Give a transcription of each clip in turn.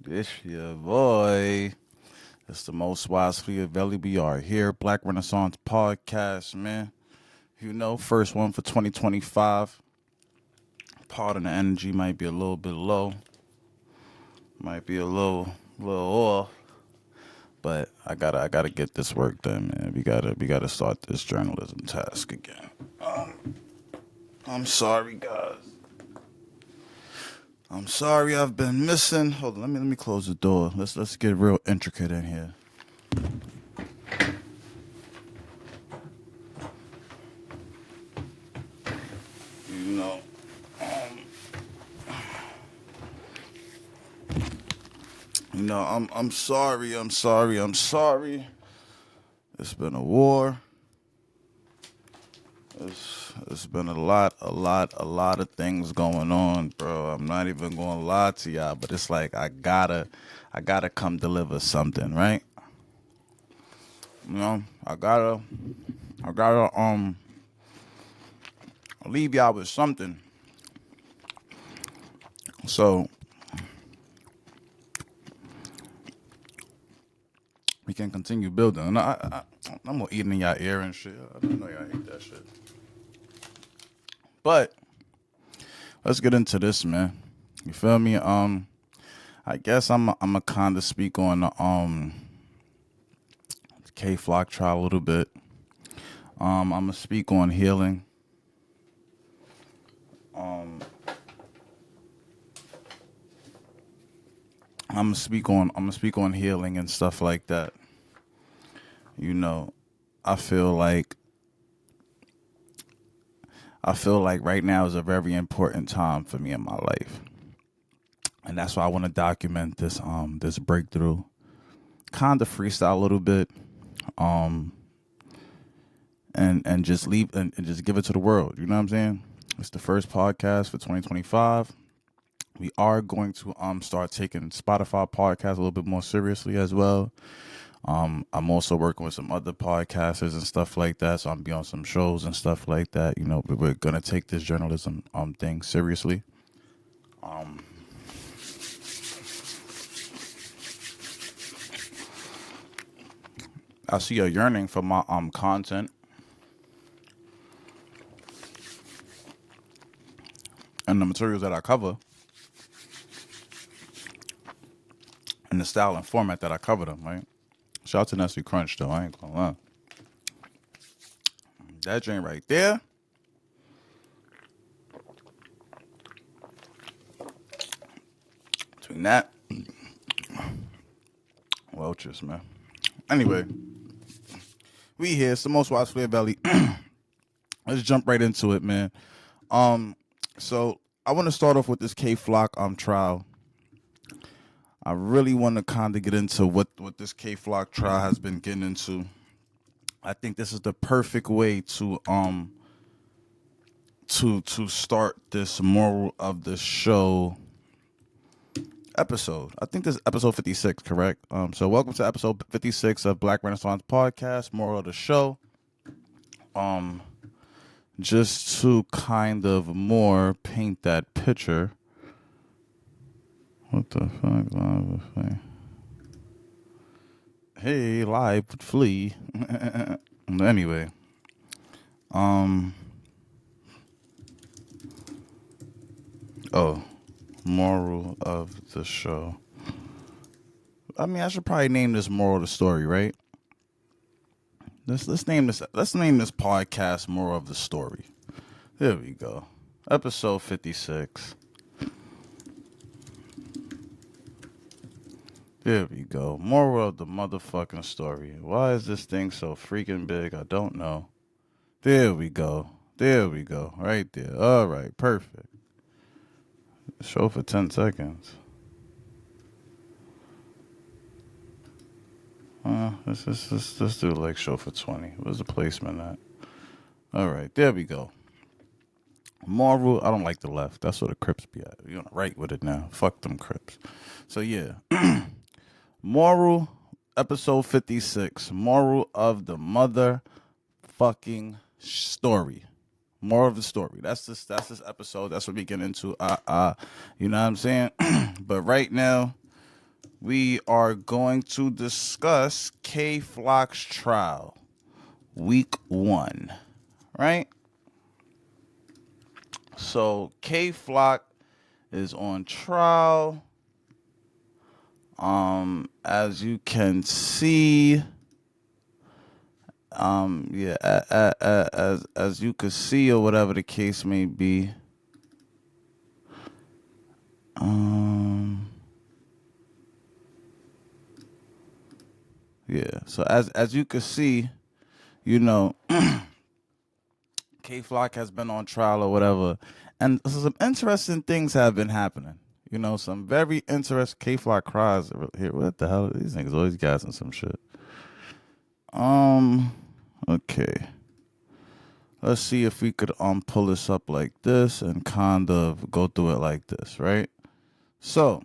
It's your boy. It's the most wise Fleezus. We are here. Black Renaissance Podcast, man. You know, first one for 2025. Part of the energy might be a little bit low. Might be a little off. But I gotta get this work done, man. We gotta start this journalism task again. I'm sorry, guys. I'm sorry I've been missing. Hold on, let me close the door. Let's get real intricate in here. You know, I'm sorry. It's been a war. It's been a lot of things going on, bro. I'm not even gonna lie to y'all, but it's like I gotta come deliver something, right? You know, I gotta leave y'all with something. So we can continue building. No, I'm gonna eat in y'all ear and shit. I don't know y'all hate that shit. But let's get into this, man. You feel me? I guess I'm a kinda speak on the K Flock trial a little bit. I'm gonna speak on healing. I'm gonna speak on healing and stuff like that. You know, I feel like right now is a very important time for me in my life. And that's why I want to document this breakthrough. Kind of freestyle a little bit. And just leave and just give it to the world. You know what I'm saying? It's the first podcast for 2025. We are going to start taking Spotify podcasts a little bit more seriously as well. I'm also working with some other podcasters and stuff like that, so I'm be on some shows and stuff like that. You know, we're gonna take this journalism thing seriously. I see a yearning for my content and the materials that I cover and the style and format that I cover them, right? Shout out to Nestle Crunch though, I ain't gonna lie. That drink right there. Between that, Welch's, man. Anyway, we here. It's the most watched Flair Belly. Let's jump right into it, man. So I want to start off with this K Flock trial. I really want to kind of get into what this K Flock trial has been getting into. I think this is the perfect way to start this moral of the show episode. I think this is episode 56, correct? So welcome to episode 56 of Black Renaissance Podcast, moral of the show. Just to kind of more paint that picture. What the fuck? Live with Flea. Hey, live with Flea. Anyway. Oh, moral of the show. I mean, I should probably name this moral of the story, right? Let's name this podcast moral of the story. There we go. Episode 56. There we go. Moral of the motherfucking story. Why is this thing so freaking big? I don't know. There we go. Right there. All right. Perfect. Show for 10 seconds. Let's do like show for 20. Where's the placement at? All right. There we go. Moral, I don't like the left. That's where the Crips be at. You're on the right with it now. Fuck them Crips. So, yeah. Moral, episode 56. Moral of the motherfucking story. Moral of the story. That's this episode. That's what we get into. You know what I'm saying? But right now, we are going to discuss K Flock's trial, week 1, right? So K Flock is on trial. As you can see, as you can see, or whatever the case may be. Yeah. So as you can see, you know, K Flock has been on trial or whatever, and some interesting things have been happening. You know, some very interesting. K Flock cries here. What the hell? These niggas always gassing some shit. Okay. Let's see if we could pull this up like this and kind of go through it like this, right? So,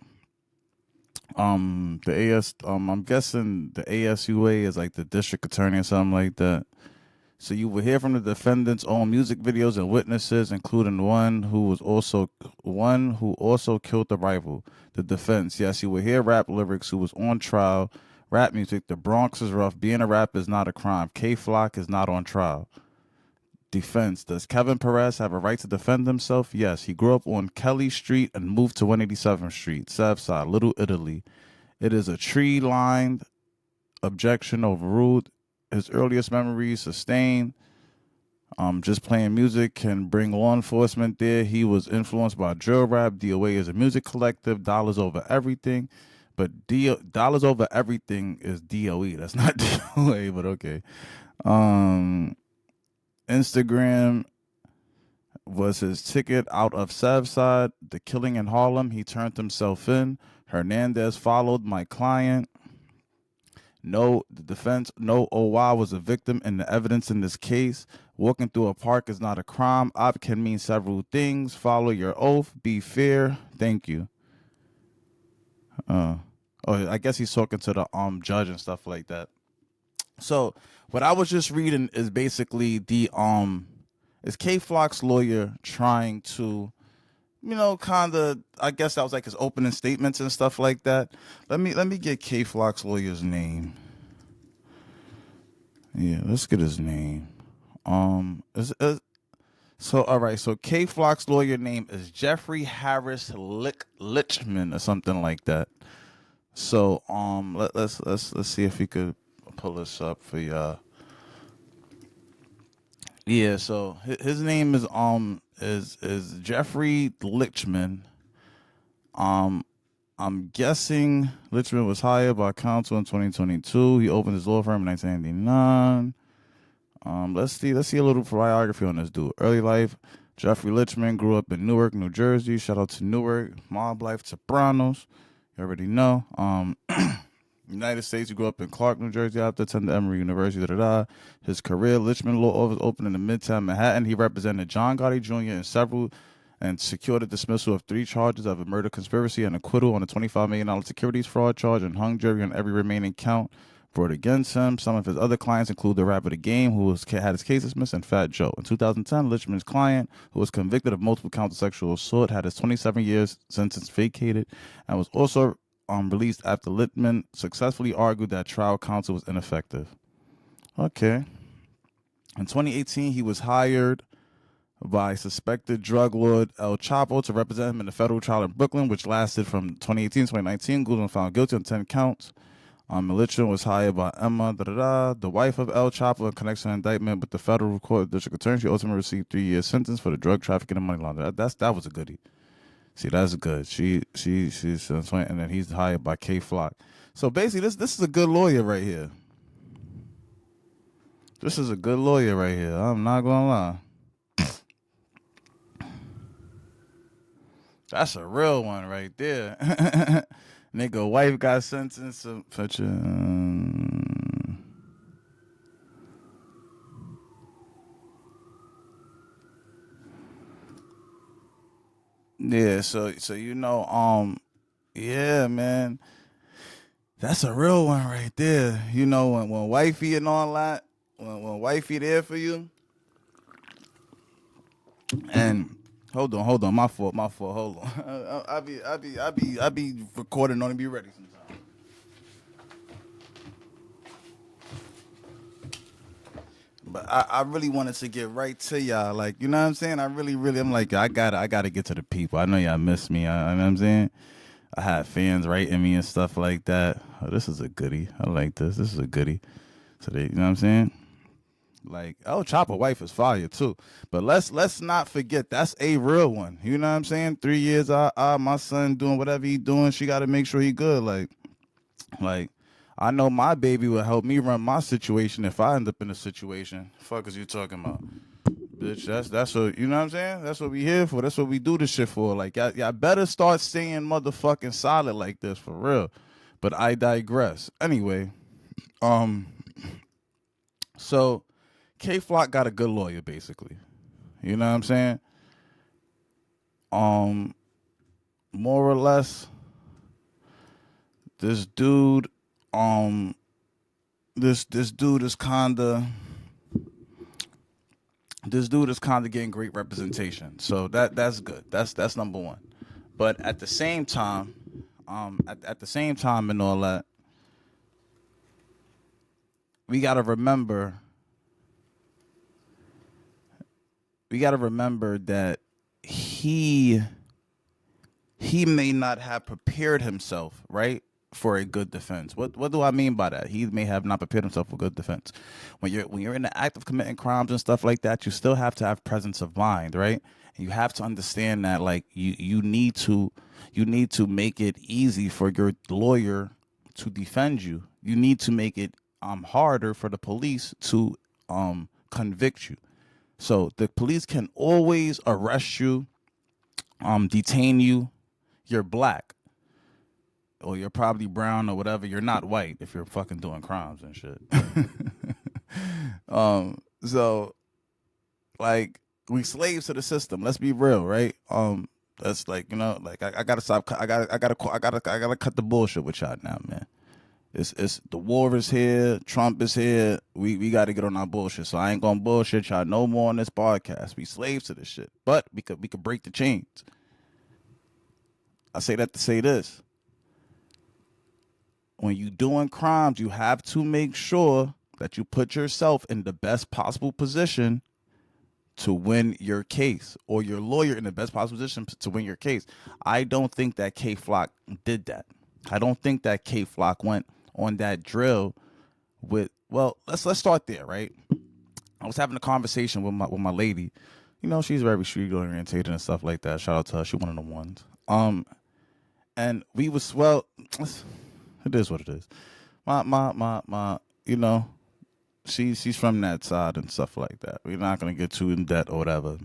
the AS I'm guessing the ASUA is like the district attorney or something like that. So you will hear from the defendant's own music videos and witnesses, including one who also killed the rival. The defense, yes, you will hear rap lyrics who was on trial. Rap music, the Bronx is rough. Being a rapper is not a crime. K Flock is not on trial. Defense, does Kevin Perez have a right to defend himself? Yes, he grew up on Kelly Street and moved to 187th Street, Southside, Little Italy. It is a tree-lined objection overruled. His earliest memories sustained. Just playing music can bring law enforcement there. He was influenced by drill rap. DOA is a music collective. Dollars over everything. But Dollars over everything is DOE. That's not DOA, but okay. Instagram was his ticket out of Southside. The killing in Harlem, he turned himself in. Hernandez followed my client. No, the defense, no OY was a victim in the evidence in this case. Walking through a park is not a crime. Op can mean several things. Follow your oath. Be fair. Thank you. I guess he's talking to the judge and stuff like that. So what I was just reading is basically is K Flock's lawyer trying to, kind of, I guess that was like his opening statements and stuff like that. Let me get K Flock's lawyer's name. Yeah, let's get his name. So all right, so K Flock's lawyer name is Jeffrey Harris Lichman or something like that. So let's see if we could pull this up for y'all. Yeah, so his name is Jeffrey Lichman. I'm guessing Lichman was hired by counsel in 2022. He opened his law firm in 1999. Let's see a little biography on this dude. Early life, Jeffrey Lichman grew up in Newark, New Jersey. Shout out to Newark. Mob life, Sopranos. You already know. United States, he grew up in Clark, New Jersey after attended Emory University. His career, Lichman Law Office opened in the Midtown Manhattan. He represented John Gotti Jr. and secured a dismissal of 3 charges of a murder conspiracy and acquittal on a $25 million securities fraud charge and hung jury on every remaining count brought against him. Some of his other clients include the rapper The Game, who had his case dismissed, and Fat Joe. In 2010, Lichman's client, who was convicted of multiple counts of sexual assault, had his 27 years sentence vacated and was also released after Lichman successfully argued that trial counsel was ineffective. Okay. In 2018, he was hired by suspected drug lord El Chapo to represent him in the federal trial in Brooklyn, which lasted from 2018 to 2019. Guzman found guilty on 10 counts. Lichman was hired by Emma, the wife of El Chapo, in connection to an indictment with the federal court district attorney. She ultimately received 3-year sentence for the drug trafficking and money laundering. That was a goodie. See, that's good. She's and then he's hired by K Flock. So basically, this is a good lawyer right here. This is a good lawyer right here. I'm not gonna lie. That's a real one right there. Nigga, wife got sentenced to such a. Yeah, so yeah, man, that's a real one right there. When wifey and all that, when wifey there for you, and hold on, my fault, hold on. I be recording, don't be ready sometimes. But I really wanted to get right to y'all. Like, you know what I'm saying? I'm like, I gotta get to the people. I know y'all miss me. You know what I'm saying? I had fans writing me and stuff like that. Oh, this is a goodie. I like this. This is a goodie. So they, you know what I'm saying? Like, oh, Chopper Wife is fire too. But let's not forget that's a real one. You know what I'm saying? 3 years, my son doing whatever he doing. She got to make sure he good. Like, I know my baby will help me run my situation if I end up in a situation. Fuck is you talking about? Bitch, that's what, you know what I'm saying? That's what we here for. That's what we do this shit for. Like, y'all better start staying motherfucking solid like this for real. But I digress. Anyway, so K Flock got a good lawyer, basically. You know what I'm saying? More or less, this dude, this dude is kinda getting great representation. So that's good. That's number one. But at the same time, at the same time and all that, we gotta remember that he may not have prepared himself, right, for a good defense. What do I mean by that? He may have not prepared himself for good defense. When you're in the act of committing crimes and stuff like that, you still have to have presence of mind, right? And you have to understand that, like, you need to make it easy for your lawyer to defend you. You need to make it harder for the police to convict you. So the police can always arrest you, detain you. You're black, or you're probably brown or whatever. You're not white if you're fucking doing crimes and shit. So like, we slaves to the system. Let's be real, right? That's like, you know, like I gotta stop. I gotta cut the bullshit with y'all now, man. It's the war is here. Trump is here. We got to get on our bullshit. So I ain't gonna bullshit y'all no more on this podcast. We slaves to this shit, but we could break the chains. I say that to say this: when you doing crimes, you have to make sure that you put yourself in the best possible position to win your case, or your lawyer in the best possible position to win your case. I don't think that K Flock did that. I don't think that K Flock went on that drill with, well, let's start there, right? I was having a conversation with my lady. You know, she's very street oriented and stuff like that. Shout out to her. She one of the ones. And we was, well, it is what it is. My you know, she's from that side and stuff like that. We're not gonna get too in debt or whatever.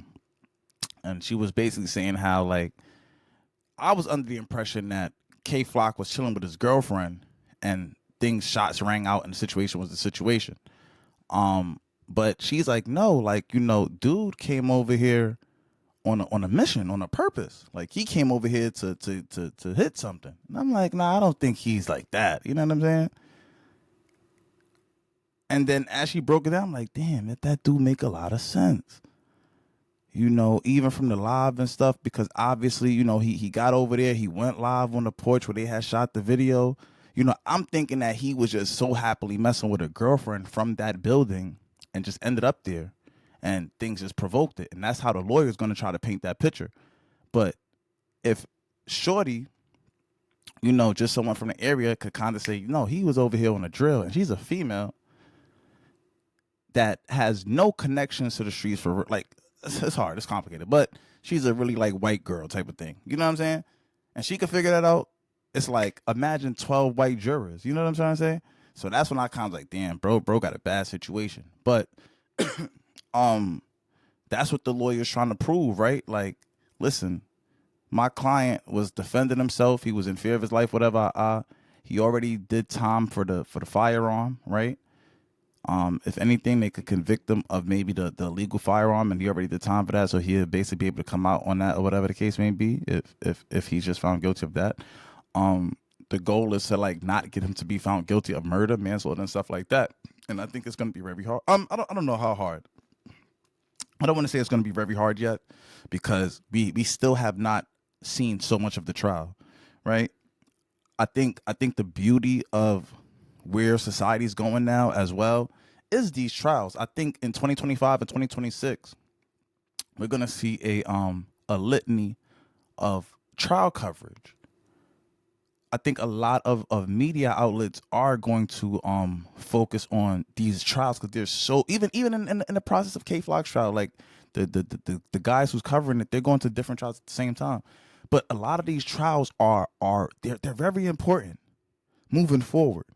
And she was basically saying how, like, I was under the impression that K Flock was chilling with his girlfriend and shots rang out and the situation was the situation. But she's like, no, like, you know, dude came over here on a mission, on a purpose. Like, he came over here to hit something. And I'm like, nah, I don't think he's like that. You know what I'm saying? And then as she broke it down, I'm like, damn, that do make a lot of sense. You know, even from the live and stuff, because obviously, you know, he got over there, he went live on the porch where they had shot the video. You know, I'm thinking that he was just so happily messing with a girlfriend from that building and just ended up there, and things just provoked it. And that's how the lawyer is going to try to paint that picture. But if Shorty, you know, just someone from the area could kind of say, you know, he was over here on a drill, and she's a female that has no connections to the streets for, like, it's hard, it's complicated, but she's a really, like, white girl type of thing. You know what I'm saying? And she could figure that out. It's like, imagine 12 white jurors. You know what I'm trying to say? So that's when I kind of like, damn, bro got a bad situation. But that's what the lawyer's trying to prove, right? Like, listen, my client was defending himself. He was in fear of his life, whatever. He already did time for the firearm, right? If anything, they could convict him of maybe the illegal firearm, and he already did time for that, so he'll basically be able to come out on that, or whatever the case may be, if he's just found guilty of that. The goal is to, like, not get him to be found guilty of murder, manslaughter, and stuff like that. And I think it's going to be very hard. I don't know how hard. I don't want to say it's going to be very hard yet, because we still have not seen so much of the trial, right? I think the beauty of where society's going now as well is these trials. I think in 2025 and 2026, we're gonna see a litany of trial coverage. I think a lot of media outlets are going to focus on these trials because they're so even in the process of K Flock's trial, like the guys who's covering it, they're going to different trials at the same time. But a lot of these trials are they're very important moving forward.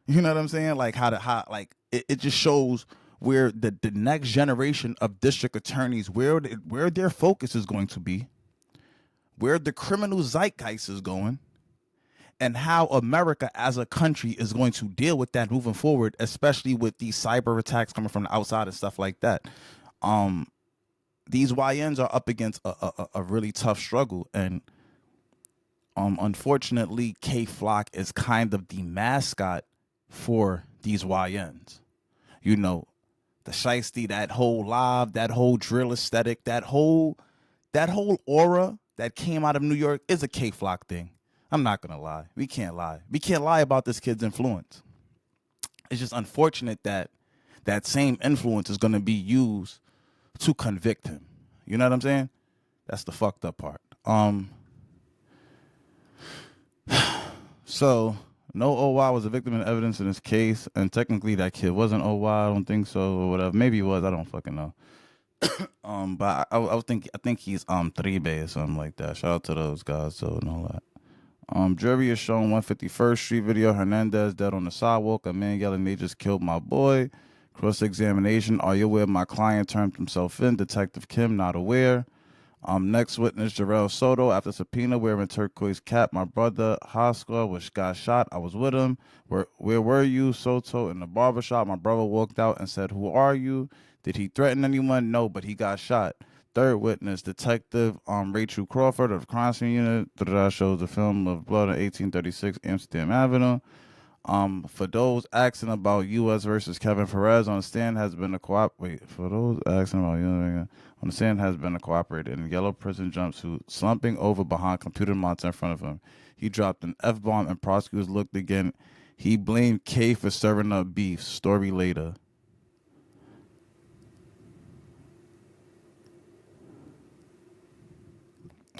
You know what I'm saying? Like how like it just shows where the next generation of district attorneys where their focus is going to be, where the criminal zeitgeist is going, and how America as a country is going to deal with that moving forward, especially with these cyber attacks coming from the outside and stuff like that. These YNs are up against a really tough struggle, and unfortunately, K Flock is kind of the mascot for these YNs. You know, the shiesty, that whole live, that whole drill aesthetic, that whole aura that came out of New York is a K Flock thing. I'm not gonna lie. We can't lie. We can't lie about this kid's influence. It's just unfortunate that that same influence is gonna be used to convict him. You know what I'm saying? That's the fucked up part. So no OY was a victim in evidence in this case, and technically that kid wasn't OY. I don't think so, or whatever. Maybe he was. I don't fucking know. But I think he's 3B or something like that. Shout out to those guys, so and all that. Jury is showing 151st Street video. Hernandez dead on the sidewalk. A man yelling, "They just killed my boy." Cross-examination. Are you aware my client turned himself in? Detective Kim, not aware. Next witness, Jarrell Soto. After subpoena, wearing turquoise cap. My brother, Haskell, which got shot. I was with him. Where were you, Soto? In the barbershop. My brother walked out and said, "Who are you?" Did he threaten anyone? No, but he got shot. Third witness, Detective Rachel Crawford of the crime scene unit. Shows the film of blood on 1836 Amsterdam Avenue. For those asking about U.S. versus Kevin Perez, on the stand has been a For those asking about on the stand has been a cooperator in a yellow prison jumpsuit, slumping over behind computer monitor in front of him. He dropped an F-bomb and prosecutors looked again. He blamed K for stirring up beef. Story later.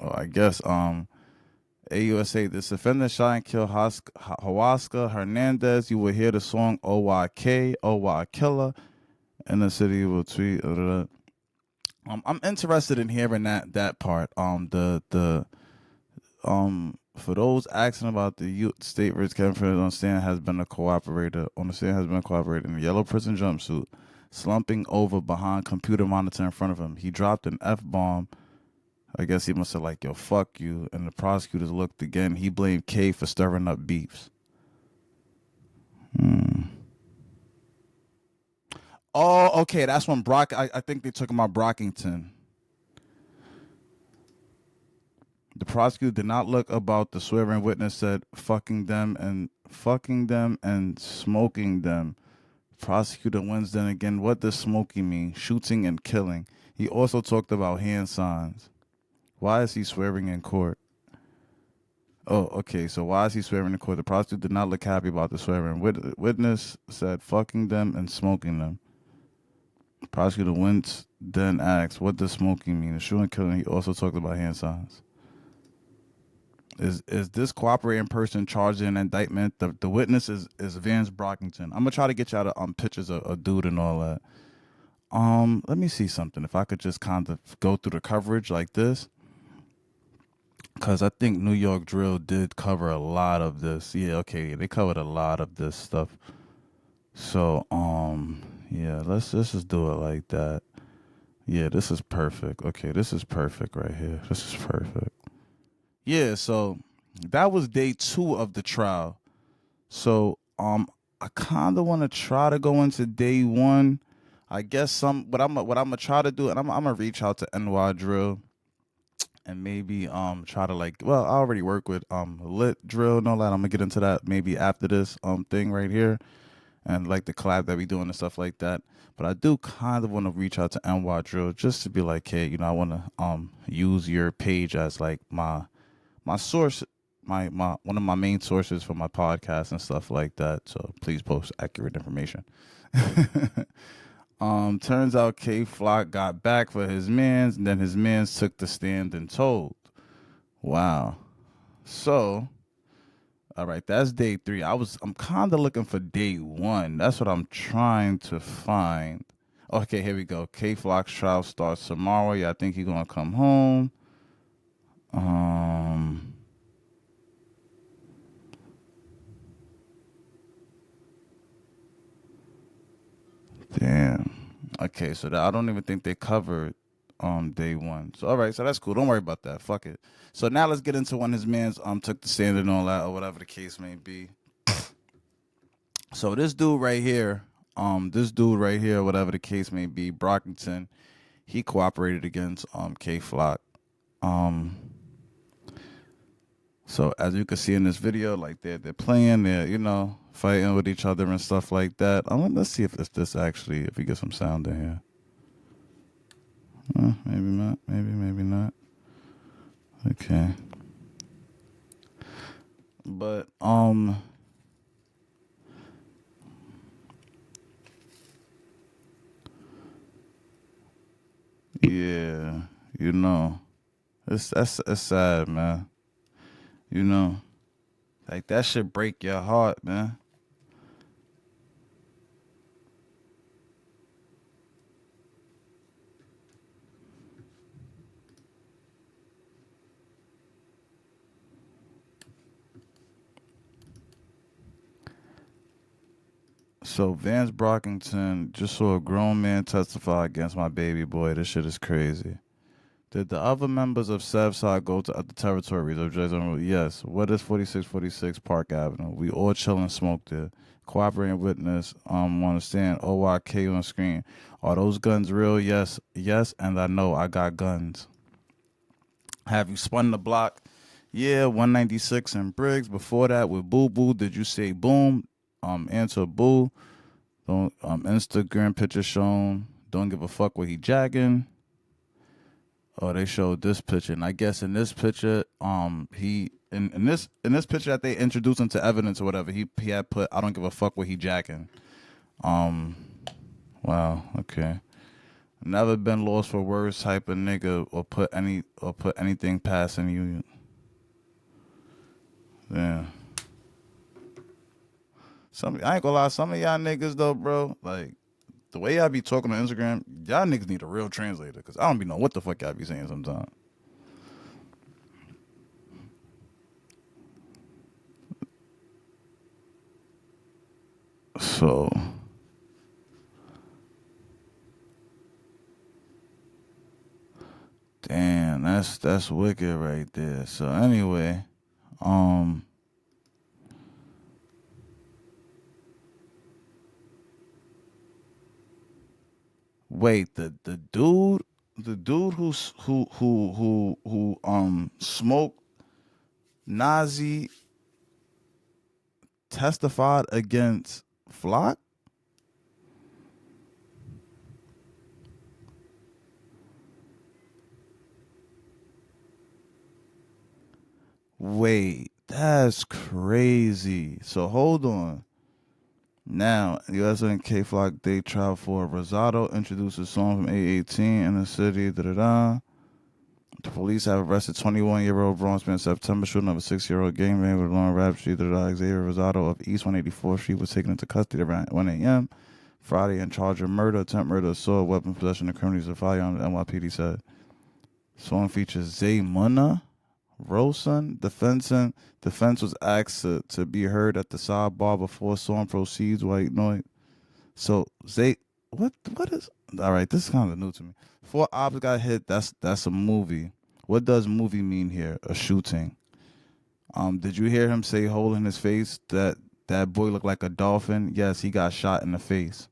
Oh, I guess AUSA, this offender shot and killed Hawaska Hernandez. You will hear the song OYK, OY Killer, and the city will tweet. I'm interested in hearing that part. For those asking about the state versus Kevin Fred on stand has been a cooperator. On the stand has been a cooperator in a yellow prison jumpsuit, slumping over behind computer monitor in front of him. He dropped an F-bomb. I guess he must have like, "Yo, fuck you." And the prosecutors looked again. He blamed K for stirring up beefs. Oh, okay. That's when I think they took him out Brockington. The prosecutor did not look about. The swearing witness said, fucking them and smoking them. Prosecutor wins then again. What does smoking mean? Shooting and killing. He also talked about hand signs. Why is he swearing in court? Oh, okay. So why is he swearing in court? The prosecutor did not look happy about the swearing. Witness said fucking them and smoking them. Prosecutor Wentz then asked, what does smoking mean? The shooting and killing. He also talked about hand signs. Is this cooperating person charged in an indictment? The witness is Vance Brockington. I'm gonna try to get y'all the pictures of a dude and all that. Let me see something. If I could just kind of go through the coverage like this. Because I think New York Drill did cover a lot of this. Yeah, okay. They covered a lot of this stuff. So, yeah, let's just do it like that. Yeah, this is perfect. Okay, this is perfect right here. This is perfect. Yeah, so that was day 2 of the trial. So, I kind of want to try to go into day 1. I guess what I'm gonna try to do, and I'm gonna reach out to NY Drill. And maybe try to I already work with Lit Drill and all that. I'm gonna get into that maybe after this thing right here, and like the collab that we doing and stuff like that. But I do kind of want to reach out to NY Drill just to be like, hey, I want to use your page as like my source one of my main sources for my podcast and stuff like that. So please post accurate information. Turns out K Flock got back for his mans, and then his mans took the stand and told. Wow. So, all right, that's day 3. I'm kind of looking for day 1. That's what I'm trying to find. Okay, here we go. K Flock's trial starts tomorrow. Yeah, I think he's gonna come home. Damn. Okay, so I don't even think they covered day 1. So all right, so that's cool. Don't worry about that. Fuck it. So now let's get into when his man's took the stand and all that, or whatever the case may be. So this dude right here, whatever the case may be, Brockington, he cooperated against K Flock. So as you can see in this video, like they're playing, they're fighting with each other and stuff like that. Let's see if if we get some sound in here. Maybe not. Maybe not. Okay. But yeah, it's sad, man. Like that should break your heart, man. So Vance Brockington just saw a grown man testify against my baby boy. This shit is crazy. Did the other members of Southside go to other territories of Jersey? Yes. What is 4646 Park Avenue? We all chill and smoke there. Cooperating witness on the stand. OYK on screen. Are those guns real? Yes. Yes, and I know I got guns. Have you spun the block? Yeah, 196 and Briggs. Before that with Boo Boo, did you say boom? Answer boo. Don't Instagram picture shown. Don't give a fuck what he jacking. Oh, they showed this picture, and I guess in this picture, he in this picture that they introduced into evidence or whatever, he had put I don't give a fuck what he jacking. Wow, okay. Never been lost for words type of nigga or put anything past any you. Yeah. I ain't gonna lie, some of y'all niggas though, bro, like the way y'all be talking on Instagram, y'all niggas need a real translator because I don't be know what the fuck y'all be saying sometimes. So, damn, that's wicked right there. So anyway, wait, the dude who smoked Nazi testified against Flock? Wait, that's crazy. So hold on. Now, US and K Flock they travel for Rosado introduces song from 818 in the city. Da da da. The police have arrested 21-year-old Bronx man September shooting of a 6-year-old gangman with Lauren Rap Street. Da da da. Xavier Rosado of East 184th Street was taken into custody around 1 a.m. Friday and charged with murder, attempt murder, assault, weapon possession, and criminal use of firearm. The NYPD said. Song features Zay Munna. Rosen, defense was asked to be heard at the sidebar before song proceeds. White noise. So Zay, what is? All right, this is kind of new to me. Four ops got hit. That's a movie. What does movie mean here? A shooting. Did you hear him say hole in his face? That boy looked like a dolphin. Yes, he got shot in the face.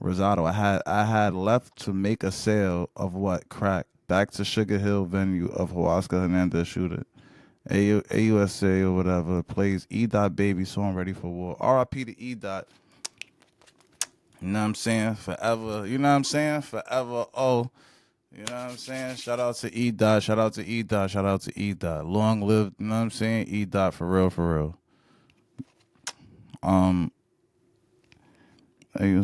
Rosado, I had left to make a sale of what crack back to Sugar Hill venue of Huasca Hernandez shooter. AUSA or whatever plays E. Dot Baby song Ready for War. RIP to E. Dot. You know what I'm saying? Forever. You know what I'm saying? Forever. Oh, You know what I'm saying? Shout out to E Dot. Shout out to E Dot. Shout out to E Dot. Long live. You know what I'm saying? E Dot for real. For real. You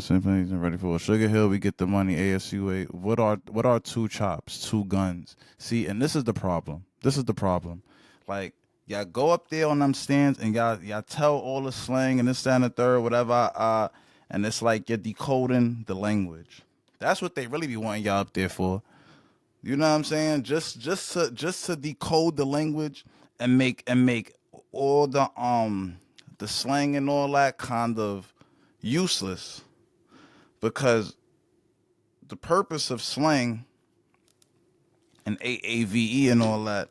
ready for Sugar Hill? We get the money. ASUA. What are two chops? Two guns. See, and this is the problem. This is the problem. Like, y'all go up there on them stands and y'all tell all the slang and this, that, and the third, whatever. And it's like you're decoding the language. That's what they really be wanting y'all up there for. You know what I'm saying? Just to decode the language and make all the slang and all that kind of useless, because the purpose of slang and AAVE and all that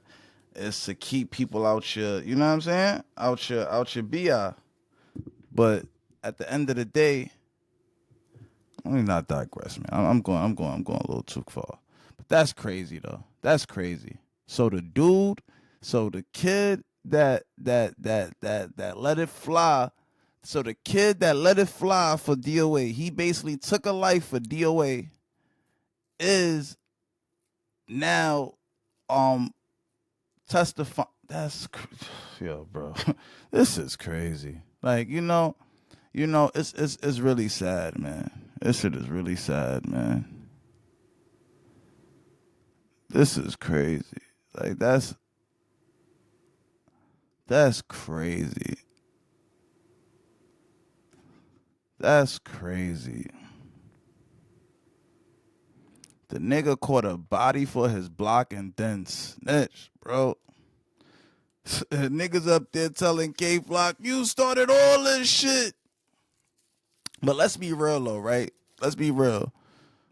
is to keep people out your, you know what I'm saying? Out your BI. But at the end of the day, let me not digress, man. I'm going a little too far. But that's crazy though. That's crazy. So the kid that let it fly. So the kid that let it fly for DOA, he basically took a life for DOA, is now testifying. Yo, bro. This is crazy. Like, it's really sad, man. This shit is really sad, man. This is crazy. Like, that's crazy. That's crazy. The nigga caught a body for his block and then snitch, bro. Niggas up there telling K-Flock, you started all this shit. But let's be real though, right? Let's be real,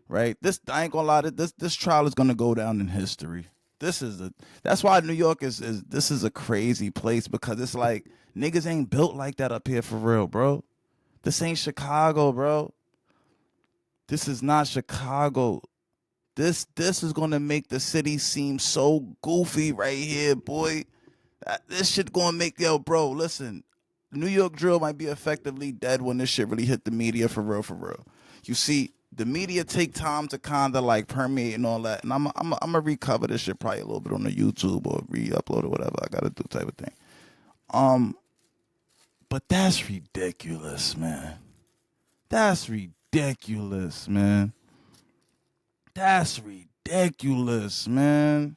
right? I ain't gonna lie, this trial is gonna go down in history. That's why New York is a crazy place, because it's like niggas ain't built like that up here for real, bro. This ain't Chicago, bro. This is not Chicago. This is gonna make the city seem so goofy right here, boy. This shit gonna make, yo, bro, listen. New York drill might be effectively dead when this shit really hit the media for real, for real. You see, the media take time to kind of like permeate and all that, and I'm gonna recover this shit probably a little bit on the YouTube or re-upload or whatever I gotta do type of thing. But that's ridiculous, man. That's ridiculous, man. That's ridiculous, man.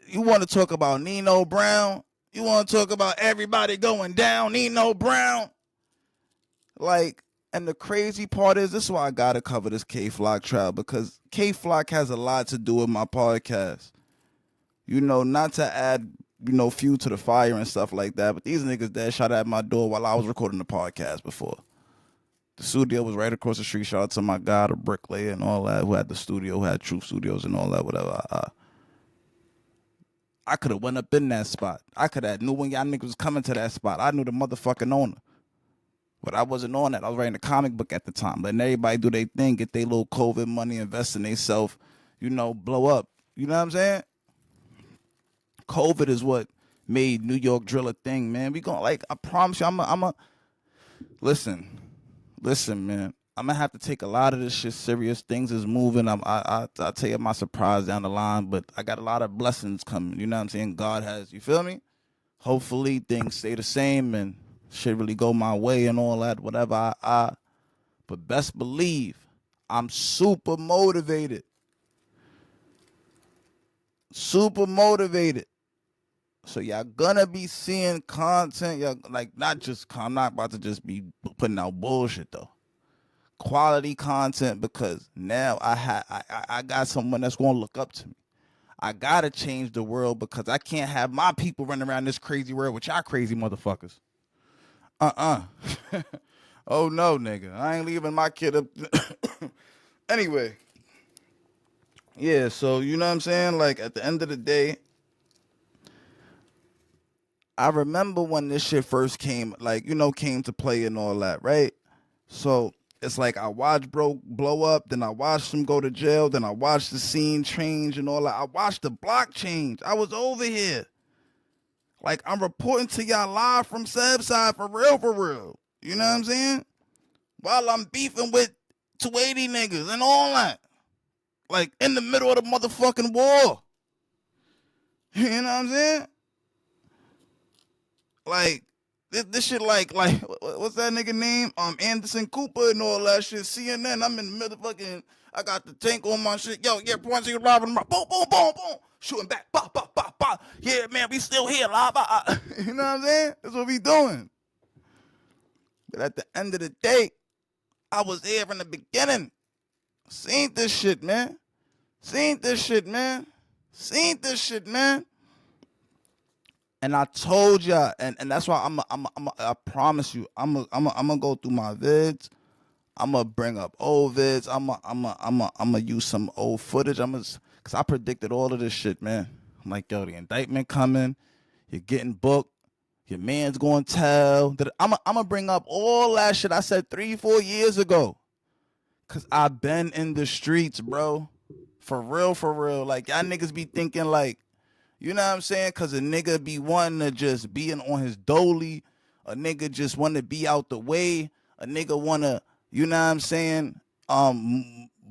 You want to talk about Nino Brown? You want to talk about everybody going down, Nino Brown? Like, and the crazy part is, this is why I gotta cover this K-Flock trial, because K-Flock has a lot to do with my podcast. Not to add, fuel to the fire and stuff like that, but these niggas that shot at my door while I was recording the podcast before. The studio was right across the street. Shout out to my guy, the bricklayer and all that, who had the studio, who had Truth Studios and all that, whatever. I could have went up in that spot. I could have knew when y'all niggas was coming to that spot. I knew the motherfucking owner. But I wasn't on that. I was writing a comic book at the time. Letting everybody do their thing, get their little COVID money, invest in themselves, blow up. You know what I'm saying? COVID is what made New York drill a thing, man. We gonna, like, I promise you, listen, man. I'm gonna have to take a lot of this shit serious. Things is moving. I'll tell you my surprise down the line, but I got a lot of blessings coming. You know what I'm saying? God has, you feel me? Hopefully things stay the same and shit really go my way and all that, whatever. But best believe I'm super motivated. Super motivated. So y'all gonna be seeing content. Y'all, like, I'm not about to just be putting out bullshit though. Quality content, because now I got someone that's gonna look up to me. I gotta change the world, because I can't have my people running around this crazy world with y'all crazy motherfuckers. Oh no, nigga. I ain't leaving my kid up. Anyway. Yeah, so you know what I'm saying? Like, at the end of the day, I remember when this shit first came, like, came to play and all that, right? So it's like I watched bro blow up, then I watched him go to jail, then I watched the scene change and all that. I watched the block change. I was over here. Like, I'm reporting to y'all live from Subside for real, for real. You know what I'm saying? While I'm beefing with 280 niggas and all that. Like, in the middle of the motherfucking war. You know what I'm saying? Like, this shit like, what's that nigga name? Anderson Cooper and all that shit. CNN, I'm in the middle of fucking, I got the tank on my shit. Yo, yeah, once you robbing, boom, boom, boom, boom. Shooting back, pop, pop, pop, pop. Yeah, man, we still here, live. You know what I'm saying? That's what we doing. But at the end of the day, I was here from the beginning. Seen this shit, man. Seen this shit, man. And I told y'all, and that's why I promise you, I'm gonna go through my vids. I'm gonna bring up old vids. I'm gonna use some old footage. Cause I predicted all of this shit, man. I'm like, yo, the indictment coming. You're getting booked. Your man's gonna tell. I'm gonna bring up all that shit I said 3-4 years ago. Cause I've been in the streets, bro. For real. Like, y'all niggas be thinking like, you know what I'm saying? Cause a nigga be wanting to just be on his dolly. A nigga just want to be out the way. A nigga want to, you know what I'm saying?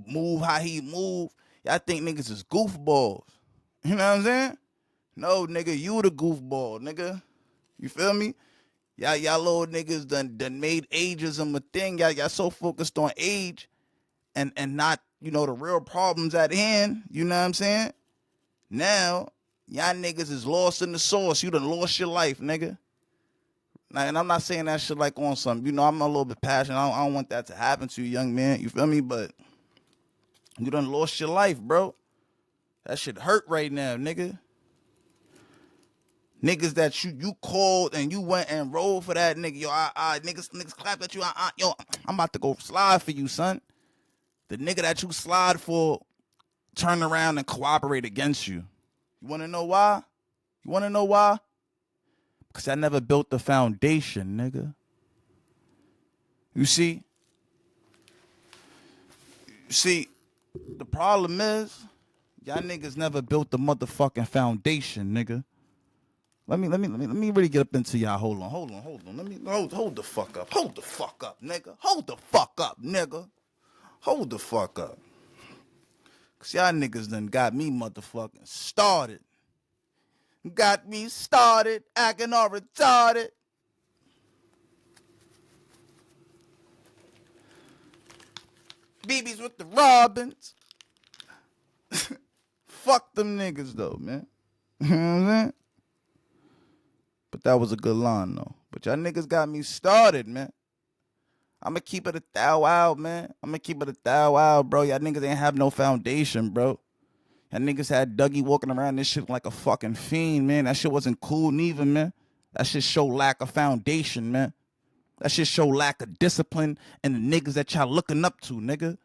Move how he move. Y'all think niggas is goofballs. You know what I'm saying? No, nigga, you the goofball, nigga. You feel me? Y'all little niggas done made ageism a thing. Y'all so focused on age and not, you know, the real problems at hand. You know what I'm saying? Now, y'all niggas is lost in the sauce. You done lost your life, nigga. Now, and I'm not saying that shit like on some, you know, I'm a little bit passionate. I don't want that to happen to you, young man. You feel me? But you done lost your life, bro. That shit hurt right now, nigga. Niggas that you called and you went and rolled for that nigga. Yo, niggas clapped at you. Yo, I'm about to go slide for you, son. The nigga that you slide for turned around and cooperate against you. You want to know why? Because I never built the foundation, nigga. You see, the problem is, y'all niggas never built the motherfucking foundation, nigga. Let me really get up into y'all. Hold on. Let me hold the fuck up. Hold the fuck up, nigga. Cause y'all niggas done got me motherfucking started. Acting all retarded. BBs with the Robins. Fuck them niggas though, man. You know what I'm saying? But that was a good line though. But y'all niggas got me started, man. I'ma keep it 1,000 out, man. Bro. Y'all niggas ain't have no foundation, bro. Y'all niggas had Dougie walking around this shit like a fucking fiend, man. That shit wasn't cool neither, man. That shit show lack of foundation, man. That shit show lack of discipline and the niggas that y'all looking up to, nigga.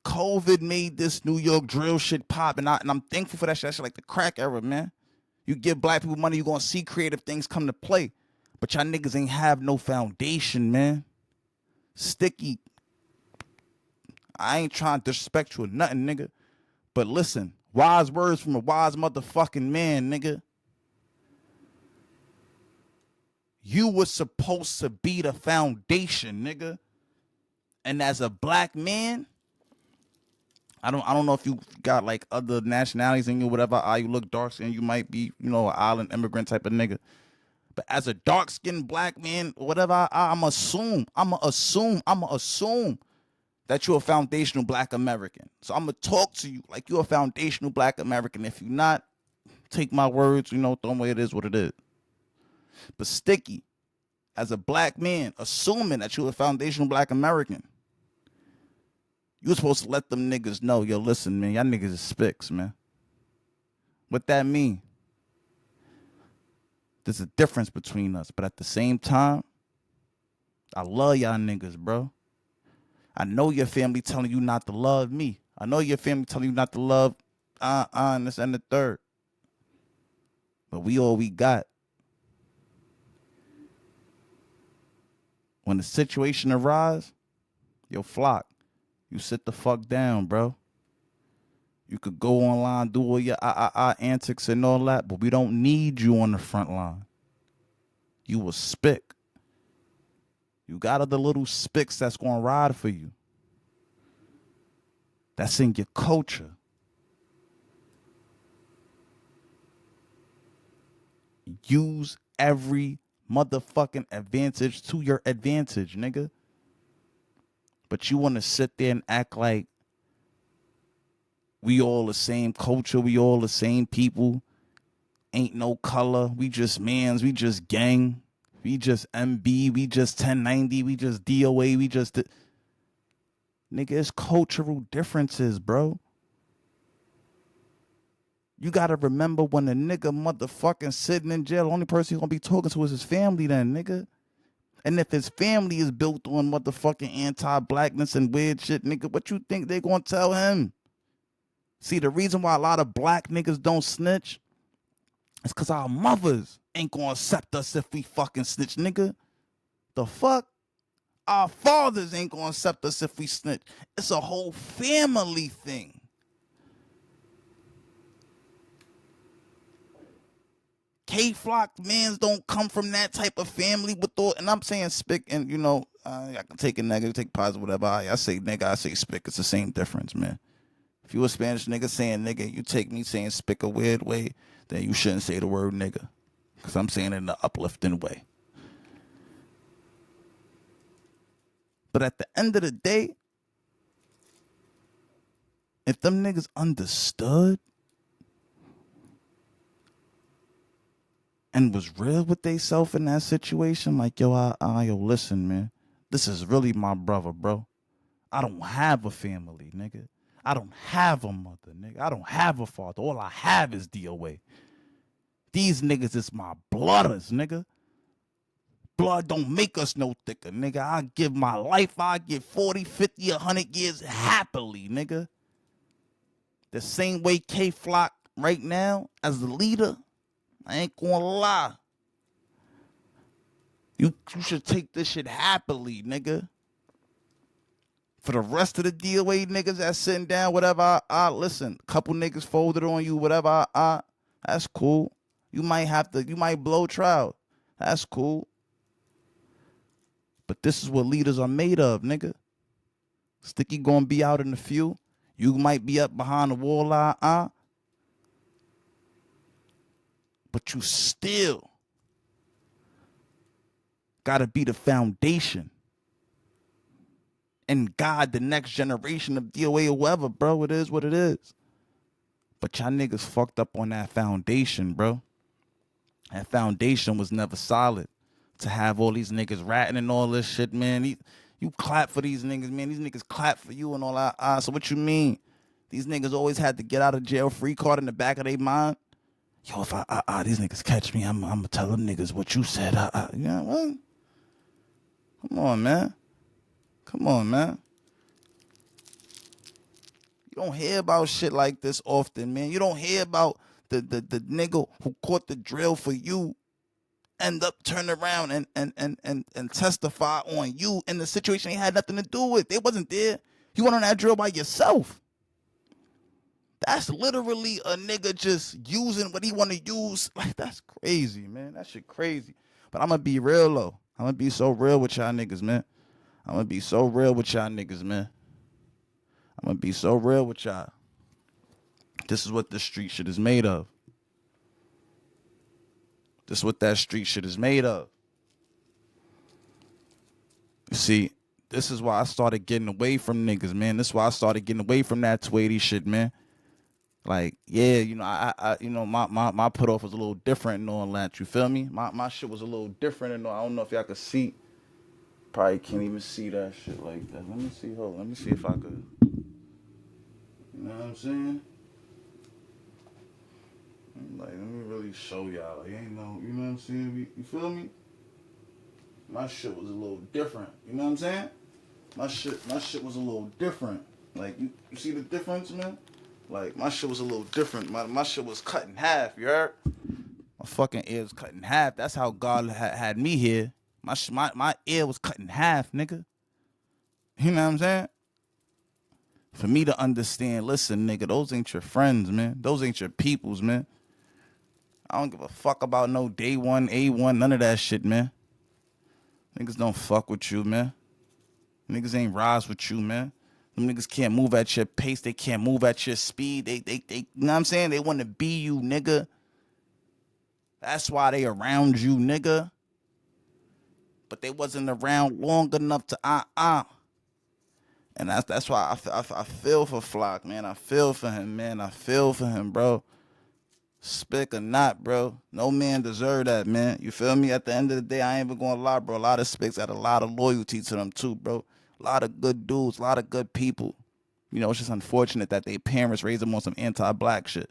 COVID made this New York drill shit pop, and I'm thankful for that shit. That shit like the crack era, man. You give black people money, you gonna see creative things come to play. But y'all niggas ain't have no foundation, man. Sticky. I ain't trying to disrespect you or nothing, nigga. But listen, wise words from a wise motherfucking man, nigga. You was supposed to be the foundation, nigga. And as a black man, I don't know if you got like other nationalities in you, whatever. You look dark skinned, you might be, you know, an island immigrant type of nigga. But as a dark skinned black man, whatever, I'ma assume that you're a foundational black American. So I'm gonna talk to you like you're a foundational black American. If you're not, take my words, you know, throw away, it is what it is. But Sticky, as a black man, assuming that you're a foundational black American, you were supposed to let them niggas know, yo, listen, man, y'all niggas is spicks, man. What that mean? There's a difference between us, but at the same time, I love y'all niggas, bro. I know your family telling you not to love me. I know your family telling you not to love and this and the third. But we all we got. When the situation arises, yo, Flock, you sit the fuck down, bro. You could go online, do all your antics and all that, but we don't need you on the front line. You a spick. You got other little spicks that's gonna ride for you. That's in your culture. Use every motherfucking advantage to your advantage, nigga. But you want to sit there and act like we all the same culture, we all the same people. Ain't no color. We just mans, we just gang. We just MB, we just 1090, we just DOA, we just... Nigga, it's cultural differences, bro. You gotta remember when a nigga motherfucking sitting in jail, the only person he's gonna be talking to is his family then, nigga. And if his family is built on motherfucking anti-blackness and weird shit, nigga, what you think they gonna tell him? See, the reason why a lot of black niggas don't snitch is because our mothers ain't gonna accept us if we fucking snitch, nigga. The fuck? Our fathers ain't gonna accept us if we snitch. It's a whole family thing. K-Flock mans don't come from that type of family with all, and I'm saying spick, and you know, I can take a negative, take positive, whatever. I say nigga, I say spick. It's the same difference, man. If you a Spanish nigga saying nigga, you take me saying spick a weird way, then you shouldn't say the word nigga, because I'm saying it in an uplifting way. But at the end of the day, if them niggas understood and was real with they self in that situation, like, yo, yo, listen, man, this is really my brother, bro. I don't have a family, nigga. I don't have a mother, nigga. I don't have a father. All I have is DOA. These niggas is my blooders, nigga. Blood don't make us no thicker, nigga. I give my life, I give 40, 50, 100 years happily, nigga. The same way K-Flock right now as the leader, I ain't gonna lie. You should take this shit happily, nigga. For the rest of the DOA niggas that's sitting down, whatever, listen, a couple niggas folded on you, whatever, that's cool. You might blow trial. That's cool. But this is what leaders are made of, nigga. Sticky gonna be out in the few. You might be up behind the wall, but you still gotta be the foundation and guide the next generation of DOA or whoever, bro. It is what it is. But y'all niggas fucked up on that foundation, bro. That foundation was never solid. To have all these niggas ratting and all this shit, man. You clap for these niggas, man. These niggas clap for you and all that. So what you mean? These niggas always had to get out of jail free card in the back of their mind. Yo, if these niggas catch me, I'm gonna tell them niggas what you said. You know what? Come on, man. Come on, man. You don't hear about shit like this often, man. You don't hear about the nigga who caught the drill for you end up turning around and testify on you in the situation he had nothing to do with. They wasn't there. You went on that drill by yourself. That's literally a nigga just using what he want to use. Like, that's crazy, man. That shit crazy. But I'm going to be real, though. I'm going to be so real with y'all niggas, man. I'm going to be so real with y'all niggas, man. I'm going to be so real with y'all. This is what the street shit is made of. This is what that street shit is made of. You see, this is why I started getting away from niggas, man. This is why I started getting away from that 280 shit, man. Like, yeah, you know, I you know, my put off was a little different and all that. You feel me? My shit was a little different and all. I don't know if y'all could see. Probably can't even see that shit like that. Let me see. Hold on. Let me see if I could. You know what I'm saying? Like, let me really show y'all. Like, ain't no, you know what I'm saying? You feel me? My shit was a little different. You know what I'm saying? My shit was a little different. Like, you see the difference, man? Like, my shit was a little different. My shit was cut in half, you heard? My fucking ear was cut in half. That's how God had me here. My ear was cut in half, nigga. You know what I'm saying? For me to understand, listen, nigga, those ain't your friends, man. Those ain't your peoples, man. I don't give a fuck about no day one, A1, none of that shit, man. Niggas don't fuck with you, man. Niggas ain't rise with you, man. Them niggas can't move at your pace. They can't move at your speed. They you know what I'm saying? They want to be you, nigga. That's why they around you, nigga. But they wasn't around long enough to And that's why I feel for Flock, man. I feel for him, man. I feel for him, bro. Spick or not, bro. No man deserve that, man. You feel me? At the end of the day, I ain't even gonna lie, bro. A lot of Spicks had a lot of loyalty to them too, bro. A lot of good dudes, a lot of good people. You know, it's just unfortunate that their parents raised them on some anti-black shit.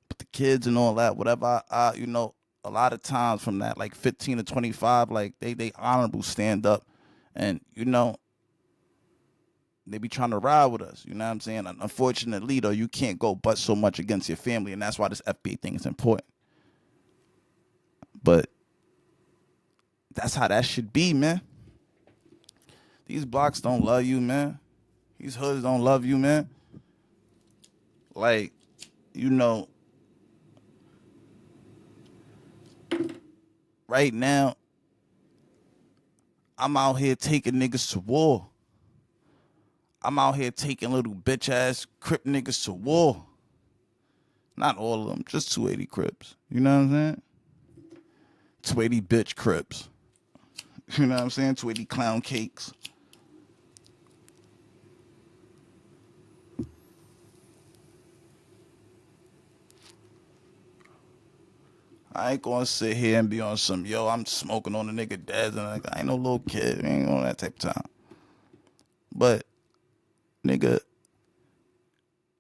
But the kids and all that, whatever, you know, a lot of times from that, like 15 to 25, like they honorable stand up, and you know, they be trying to ride with us. You know what I'm saying? And unfortunately, though, you can't go but so much against your family, and that's why this FBA thing is important. But that's how that should be, man. These blocks don't love you, man. These hoods don't love you, man. Like, you know, right now, I'm out here taking niggas to war. I'm out here taking little bitch ass crip niggas to war. Not all of them, just 280 crips. You know what I'm saying? 280 bitch crips. You know what I'm saying? 280 clown cakes. I ain't gonna sit here and be on some, yo, I'm smoking on a nigga dad's, and I ain't no little kid. I ain't on that type of time. But, nigga,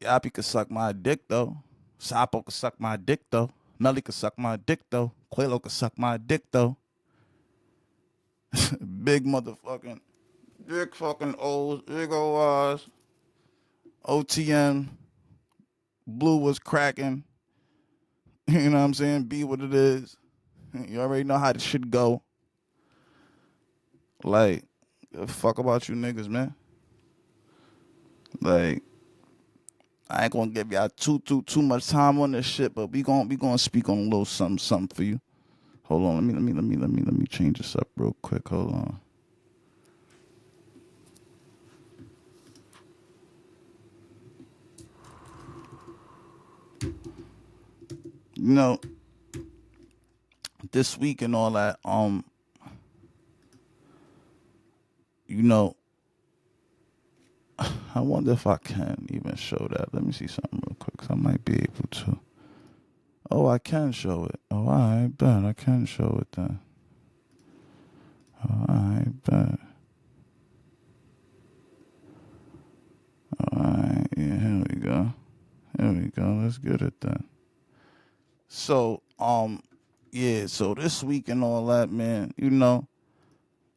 Yappy could suck my dick, though. Sapo could suck my dick, though. Melly could suck my dick, though. Quelo could suck my dick, though. Big motherfucking, big fucking O's, big O's. OTM, Blue was cracking. You know what I'm saying? Be what it is. You already know how this shit go. Like, fuck about you niggas, man. Like, I ain't gonna give y'all too much time on this shit, but we gonna speak on a little something for you. Hold on, let me change this up real quick. Hold on. You know, this week and all that, you know, I wonder if I can even show that. Let me see something real quick, 'cause I might be able to. Oh, I can show it. Oh, I bet I can show it then. Oh, I bet. All right, yeah, here we go. Here we go. Let's get it then. So, yeah, so this week and all that, man, you know,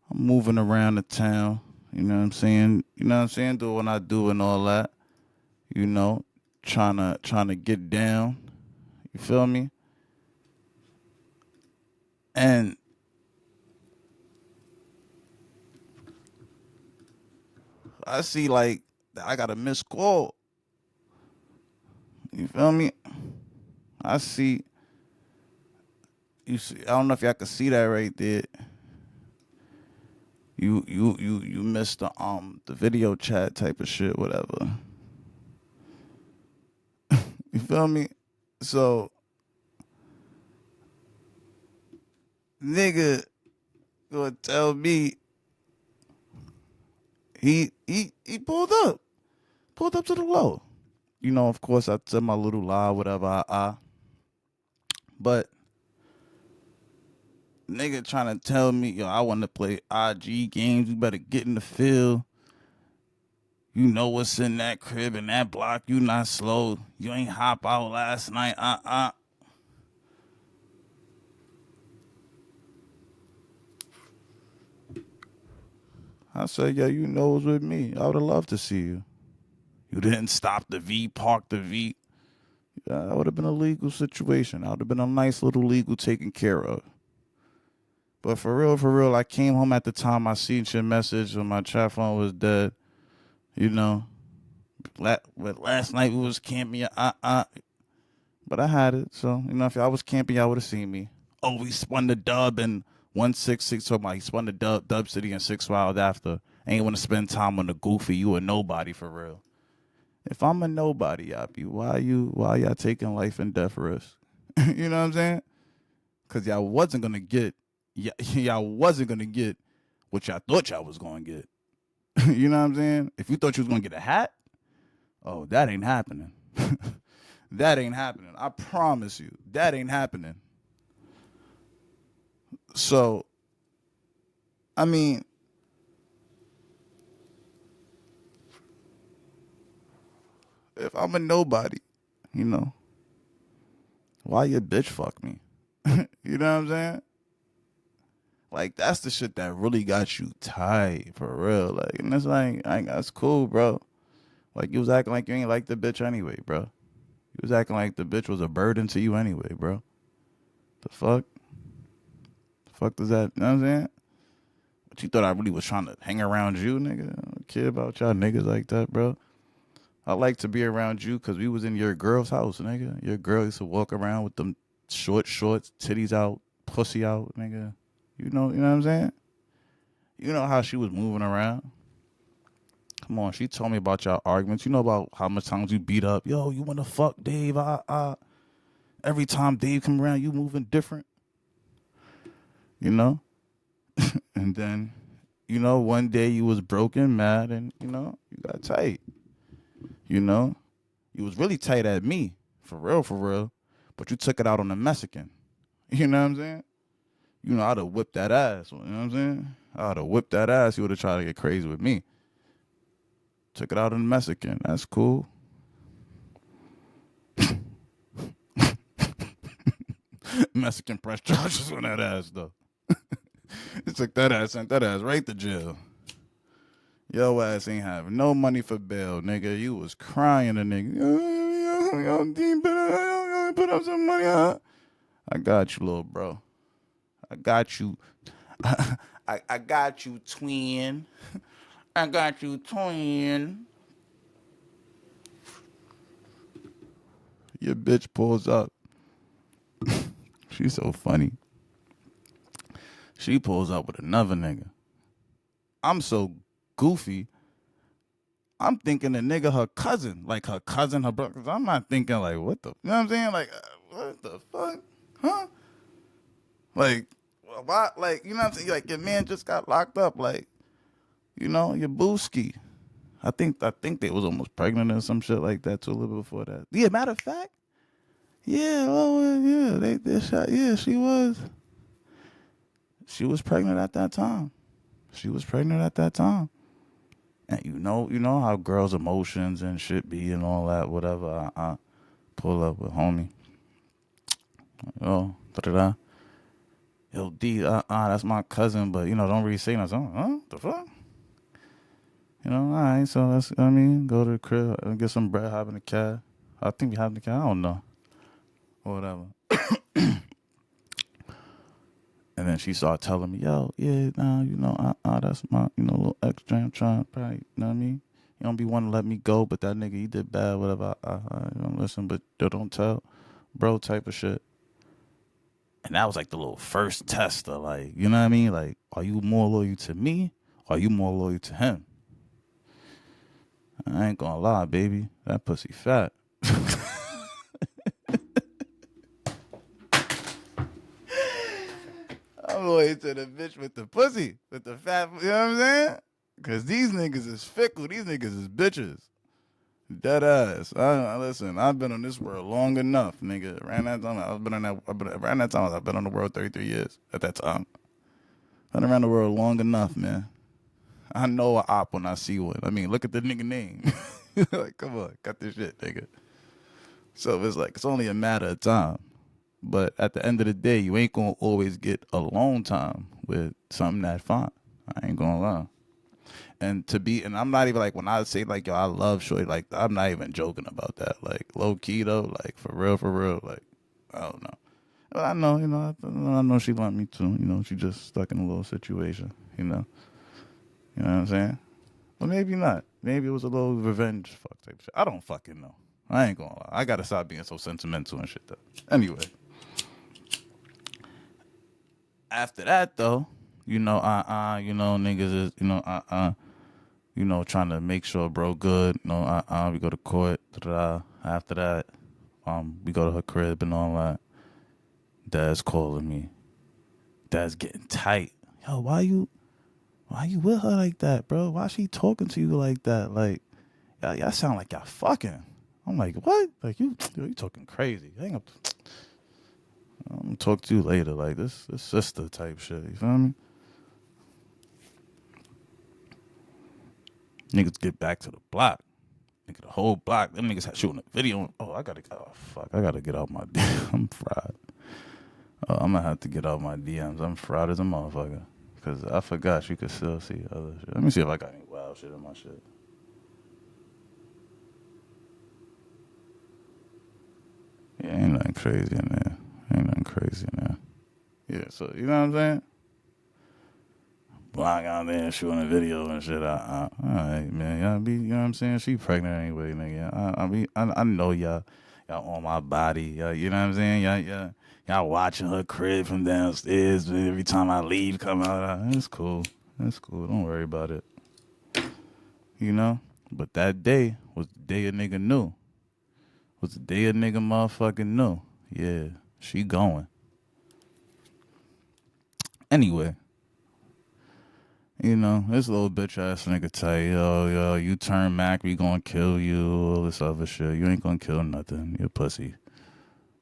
I'm moving around the town, you know what I'm saying? You know what I'm saying? Doing what I do and all that, you know, trying to get down. You feel me? And I see like I got a missed call. You feel me? I see. You see? I don't know if y'all can see that right there. You missed the video chat type of shit, whatever. You feel me? So, nigga gonna tell me he pulled up to the low. You know, of course, I said my little lie, whatever. But nigga trying to tell me, yo, I want to play IG games. You better get in the field. You know what's in that crib and that block. You not slow. You ain't hop out last night. I said, yeah, you know what's with me. I would have loved to see you. You didn't stop the V, park the V. Yeah, that would have been a legal situation. That would have been a nice little legal taken care of. But for real, I came home at the time I seen your message when my chat phone was dead. You know, but last night we was camping. But I had it, so you know, if y'all was camping, y'all would have seen me. Oh, we spun the dub in 166. So he spun the dub city in 6 miles after. Ain't want to spend time on the goofy. You a nobody for real. If I'm a nobody, Yappy, why y'all taking life and death risks? You know what I'm saying? Because y'all wasn't gonna get what y'all thought y'all was gonna get. You know what I'm saying? If you thought you was gonna get a hat, oh, that ain't happening. That ain't happening. I promise you, that ain't happening. So, I mean, if I'm a nobody, you know, why your bitch fuck me? You know what I'm saying? Like, that's the shit that really got you tight, for real. Like, and it's like, that's cool, bro. Like, you was acting like you ain't like the bitch anyway, bro. You was acting like the bitch was a burden to you anyway, bro. The fuck? The fuck does that, you know what I'm saying? But you thought I really was trying to hang around you, nigga? I don't care about y'all niggas like that, bro. I like to be around you because we was in your girl's house, nigga. Your girl used to walk around with them shorts, titties out, pussy out, nigga. You know what I'm saying? You know how she was moving around. Come on, she told me about y'all arguments. You know about how much times you beat up. Yo, you want to fuck Dave? Every time Dave come around, you moving different. You know? And then, you know, one day you was broken, mad, and, you know, you got tight. You know? You was really tight at me. For real. But you took it out on the Mexican. You know what I'm saying? You know, I'd have whipped that ass. You know what I'm saying? I'd have whipped that ass. You would have tried to get crazy with me. Took it out on the Mexican. That's cool. Mexican press charges on that ass, though. It took that ass, sent that ass right to jail. Yo ass ain't having no money for bail, nigga. You was crying to nigga. Yo, put up some money, huh? I got you, little bro. I got you. I got you, twin. I got you, twin. Your bitch pulls up. She's so funny. She pulls up with another nigga. I'm so goofy. I'm thinking the nigga her cousin, like her cousin, her brother. I'm not thinking like, what the, you know what I'm saying? Like, what the fuck? Huh? Like, why? Like, you know what I'm saying? Like, your man just got locked up. Like, you know, your booski. I think they was almost pregnant or some shit like that too, a little bit before that. Yeah, matter of fact, yeah, they shot. Yeah, she was. She was pregnant at that time. And you know how girls' emotions and shit be and all that, whatever. I pull up with homie. Oh, da-da-da. Yo, D, that's my cousin, but, you know, don't really say nothing. Huh? The fuck? You know, all right, so let's, go to the crib, get some bread, hop in the cab. I think we hop in the cab, I don't know. Or whatever. And then she started telling me, yo, yeah, nah, you know, that's my, you know, little extra. I'm trying, probably, you know what I mean? You don't be wanting to let me go, but that nigga, he did bad, whatever. I don't listen, but don't tell, bro, type of shit. And that was like the little first test of like, you know what I mean? Like, are you more loyal to me? Or are you more loyal to him? I ain't gonna lie, baby. That pussy fat. I'm loyal to the bitch with the pussy, with the fat, you know what I'm saying? Because these niggas is fickle. These niggas is bitches. Dead ass. Listen, I've been on this world long enough, nigga. Around that time, I've been on the world 33 years at that time. Been around the world long enough, man. I know a op when I see one. I mean, look at the nigga name. Like, come on, cut this shit, nigga. So it's like, it's only a matter of time. But at the end of the day, you ain't gonna always get alone time with something that fine. I ain't gonna lie. And I'm not even like, when I say like, yo, I love shorty, like, I'm not even joking about that. Like, low key though, like, for real, like, I don't know. But I know, you know, I know she want me too. You know, she just stuck in a little situation, you know. You know what I'm saying? But maybe not. Maybe it was a little revenge fuck type shit. I don't fucking know. I ain't gonna lie. I gotta stop being so sentimental and shit though. Anyway. After that though, you know, you know, niggas is, you know, trying to make sure bro good. We go to court. Da-da-da. After that, we go to her crib and all that. Dad's calling me. Dad's getting tight. Yo, why you with her like that, bro? Why she talking to you like that? Like, y'all sound like y'all fucking. I'm like, what? Like you talking crazy. Hang up. I'm gonna talk to you later. Like this sister type shit. You feel me? Niggas get back to the block. Nigga, the whole block. Them niggas had shooting a video. Oh, fuck. I gotta get out my DMs. I'm fried. I'm gonna have to get out my DMs. I'm fried as a motherfucker. Because I forgot you could still see other shit. Let me see if I got any wild shit in my shit. Yeah, ain't nothing crazy in there. Yeah, so, you know what I'm saying? Blacc out there shooting a video and shit. All right, man. Y'all you know what I'm saying? She pregnant anyway, nigga. I know y'all on my body. You know what I'm saying? Y'all watching her crib from downstairs. Every time I leave, come out. It's cool. Don't worry about it. But that day was the day a nigga knew. Was the day a nigga motherfucking knew. Yeah, she going. Anyway. This little bitch ass nigga tell you, yo, you turn Mac, we gonna kill you, all this other shit. You ain't gonna kill nothing. You're pussy.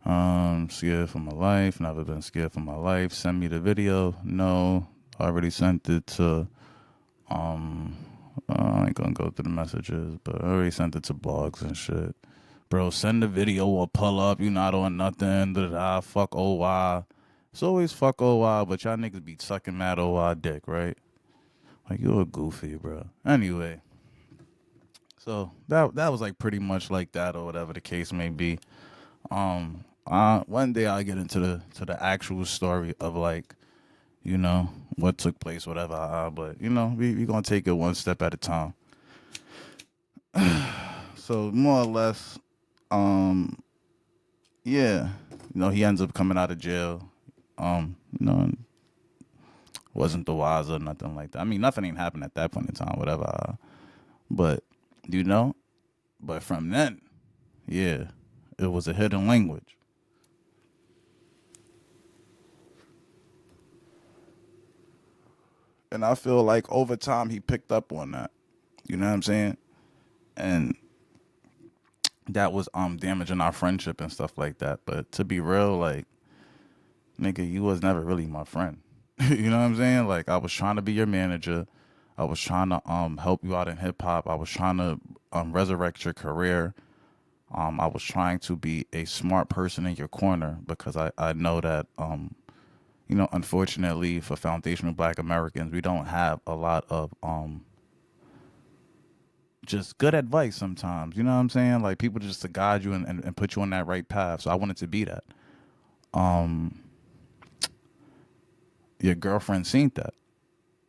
Scared for my life. Never been scared for my life. Send me the video. No. Already sent it to, I ain't gonna go through the messages, but I already sent it to blogs and shit. Bro, send the video or pull up. You not on nothing. Da-da-da. Fuck OY. It's always fuck OY, but y'all niggas be sucking mad OY dick, right? Like, you a goofy, bro. Anyway. So, that was, like, pretty much like that or whatever the case may be. One day I'll get into the actual story of, like, what took place, whatever. But, we going to take it one step at a time. So, more or less, yeah. He ends up coming out of jail. Wasn't the wiser or nothing like that. I mean, nothing ain't happened at that point in time, whatever. But, but from then, yeah, it was a hidden language. And I feel like over time he picked up on that. You know what I'm saying? And that was damaging our friendship and stuff like that. But to be real, like, nigga, you was never really my friend. You know what I'm saying? Like, I was trying to be your manager. I was trying to help you out in hip hop. I was trying to resurrect your career. I was trying to be a smart person in your corner because I know that unfortunately for foundational Black Americans, we don't have a lot of just good advice sometimes. You know what I'm saying? Like, people just to guide you and put you on that right path. So I wanted to be that. Your girlfriend seen that.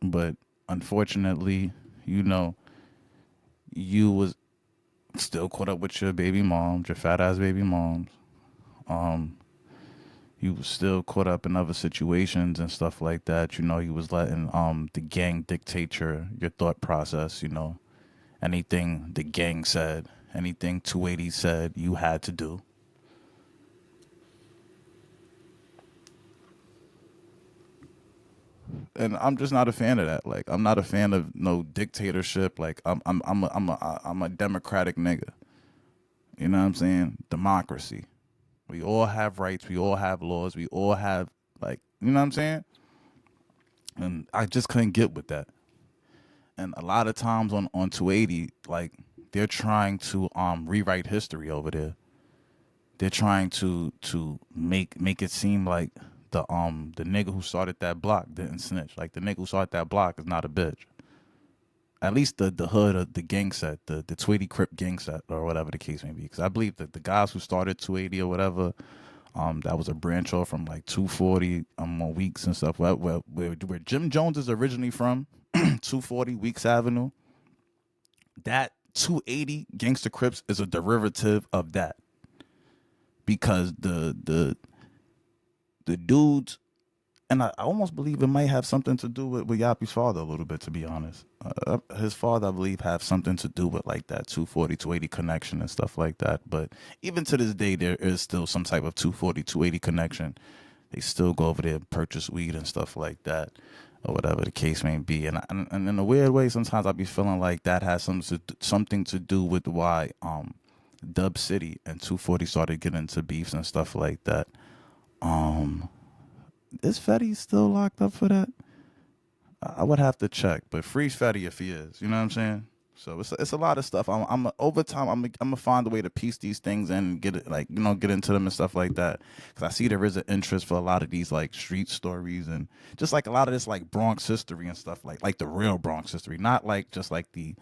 But unfortunately, you was still caught up with your baby moms, your fat ass baby moms. You was still caught up in other situations and stuff like that. You was letting the gang dictate your thought process. Anything the gang said, anything 280 said, you had to do. And I'm just not a fan of that. Like, I'm not a fan of no dictatorship. Like, I'm a democratic nigga. You know what I'm saying? Democracy. We all have rights. We all have laws. We all have, like, you know what I'm saying? And I just couldn't get with that. And a lot of times on 280, like, they're trying to rewrite history over there. They're trying to make it seem like the nigga who started that block didn't snitch. Like, the nigga who started that block is not a bitch. At least the hood of the gang set, the 280 Crip gang set, or whatever the case may be. Because I believe that the guys who started 280 or whatever, that was a branch off from like 240 on Weeks and stuff. Where Jim Jones is originally from, 240 Weeks Avenue. That 280 Gangsta Crips is a derivative of that. Because the dudes and I almost believe it might have something to do with Yappi's father a little bit, to be honest. His father, I believe, have something to do with like that 240, 280 connection and stuff like that. But even to this day, there is still some type of 240, 280 connection. They still go over there and purchase weed and stuff like that, or whatever the case may be. And in a weird way, sometimes I be feeling like that has something to do with why Dub City and 240 started getting into beefs and stuff like that. Um, is Fetty still locked up for that? I would have to check, but free Fetty if he is. You know what I'm saying? So it's a lot of stuff. Over time I'm gonna find a way to piece these things and get it, like, get into them and stuff like that. Because I see there is an interest for a lot of these like street stories and just like a lot of this like Bronx history and stuff, like the real Bronx history, not like just like the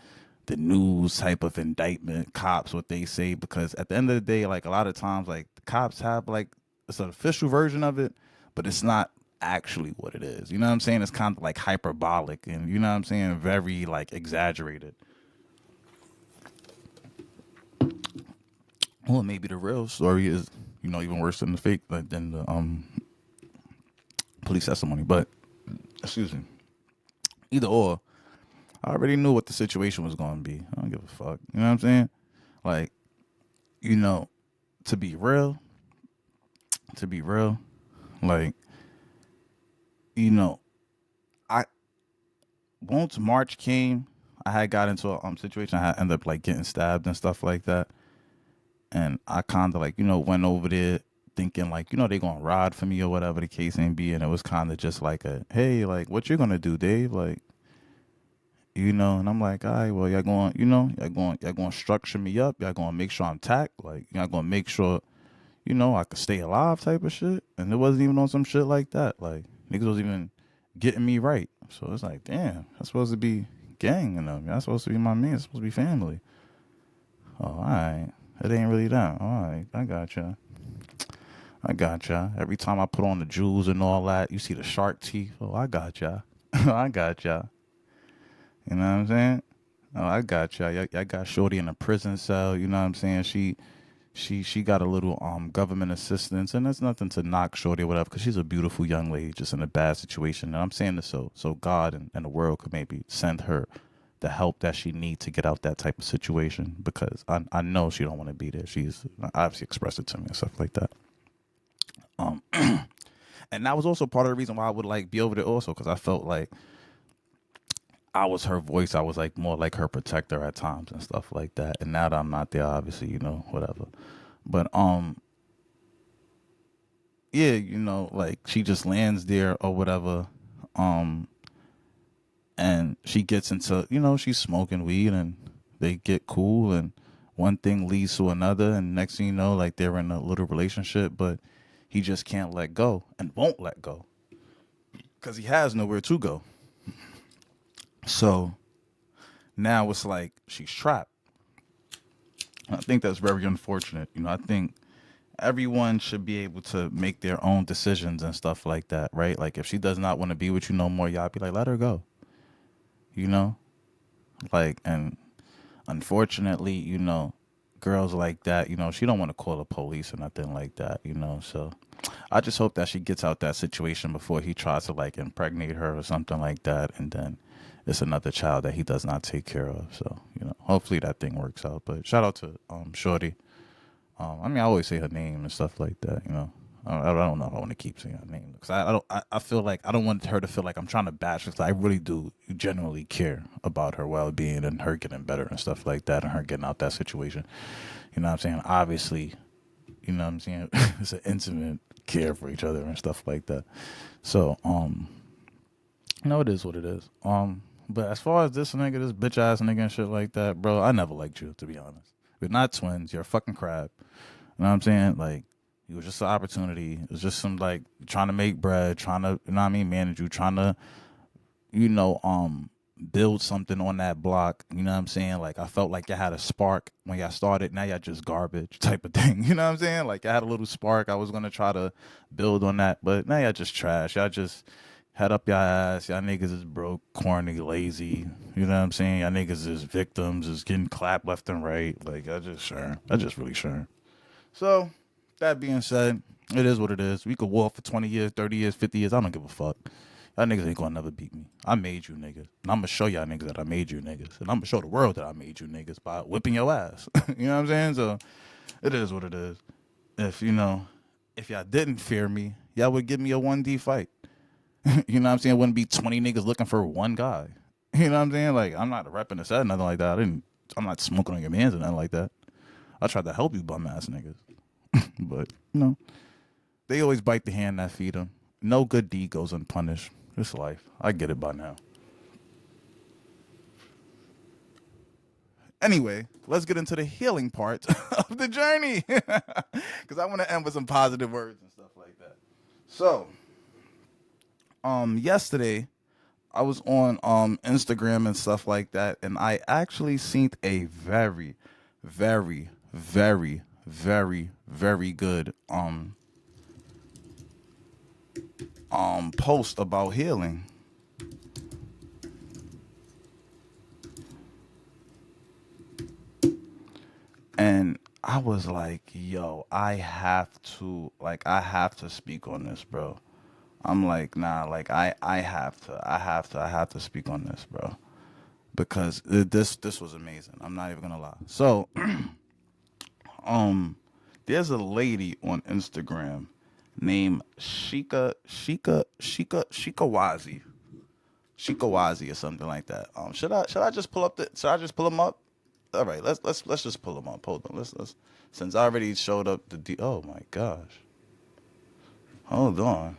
news type of indictment cops what they say. Because at the end of the day, like a lot of times like the cops have like it's an official version of it, but it's not actually what it is. You know what I'm saying? It's kind of like hyperbolic and, you know what I'm saying, very like exaggerated. Well, maybe the real story is, even worse than the fake, than the police testimony. But excuse me, either or, I already knew what the situation was going to be. I don't give a fuck. You know what I'm saying? Like, you know, to be real, like, you know, I once March came, I had got into a situation. I had ended up like getting stabbed and stuff like that, and I kind of like went over there thinking like they gonna ride for me or whatever the case may be, and it was kind of just like a hey, like what you gonna do, Dave, like. And I'm like, all right, well, y'all going to structure me up. Y'all going to make sure I'm tacked. Like, y'all going to make sure, I could stay alive type of shit. And it wasn't even on some shit like that. Like, niggas was even getting me right. So it's like, damn, that's supposed to be gang, That's supposed to be my man. It's supposed to be family. Oh, all right. It ain't really that. All right. I got ya. Every time I put on the jewels and all that, you see the shark teeth. Oh, I got ya. I got ya. You know what I'm saying? Oh, I got y'all. Y'all got Shorty in a prison cell. You know what I'm saying? She got a little government assistance, and there's nothing to knock Shorty or whatever, because she's a beautiful young lady just in a bad situation. And I'm saying this so God and the world could maybe send her the help that she needs to get out that type of situation, because I know she don't want to be there. She's obviously expressed it to me and stuff like that. And that was also part of the reason why I would like be over there also, because I felt like I was her voice. I was like more like her protector at times and stuff like that. And now that I'm not there, obviously, whatever. But yeah, like she just lands there or whatever. Um, and she gets into, she's smoking weed and they get cool, and one thing leads to another, and next thing you know, like they're in a little relationship, but he just can't let go and won't let go because he has nowhere to go. So now it's like she's trapped. I think that's very unfortunate. I think everyone should be able to make their own decisions and stuff like that, right? Like if she does not want to be with you no more, y'all be like, let her go. You know? Like, and unfortunately, girls like that, she don't want to call the police or nothing like that, So I just hope that she gets out that situation before he tries to like impregnate her or something like that, and then it's another child that he does not take care of. So, hopefully that thing works out. But shout out to Shorty. I mean, I always say her name and stuff like that. I don't know if I want to keep saying her name because I don't. I feel like I don't want her to feel like I'm trying to bash her. 'Cause I really do genuinely care about her well being and her getting better and stuff like that, and her getting out that situation. You know what I'm saying? Obviously, you know what I'm saying. It's an intimate care for each other and stuff like that. So, it is what it is. But as far as this nigga, this bitch ass nigga and shit like that, bro, I never liked you, to be honest. We're not twins. You're a fucking crab. You know what I'm saying? Like, it was just an opportunity. It was just some, like, trying to make bread, trying to, manage you, trying to, build something on that block. You know what I'm saying? Like, I felt like you had a spark when y'all started. Now y'all just garbage type of thing. You know what I'm saying? Like, I had a little spark. I was going to try to build on that. But now y'all just trash. Y'all just head up y'all ass. Y'all niggas is broke, corny, lazy. You know what I'm saying? Y'all niggas is victims, is getting clapped left and right. Like, I just really sure. So, That being said, it is what it is. We could war for 20 years, 30 years, 50 years. I don't give a fuck. Y'all niggas ain't gonna never beat me. I made you niggas. And I'm gonna show y'all niggas that I made you niggas. And I'm gonna show the world that I made you niggas by whipping your ass. You know what I'm saying? So it is what it is. If, if y'all didn't fear me, y'all would give me a 1D fight. You know what I'm saying? It wouldn't be 20 niggas looking for one guy. You know what I'm saying? Like, I'm not repping the set, nothing like that. I'm not smoking on your mans or nothing like that. I tried to help you bum ass niggas. But, they always bite the hand that feed them. No good deed goes unpunished. It's life. I get it by now. Anyway, let's get into the healing part of the journey. Because I want to end with some positive words and stuff like that. So, yesterday, I was on Instagram and stuff like that, and I actually seen a very, very, very, very, very good post about healing. And I was like, yo, I have to speak on this, bro. I'm like, nah, like I have to speak on this, bro, because this was amazing. I'm not even gonna lie. So, there's a lady on Instagram named Shikawazi, Shikawazi or something like that. Should I just pull up the? Should I just pull them up? All right, let's just pull them up. Hold on, let's since I already showed up oh my gosh, hold on.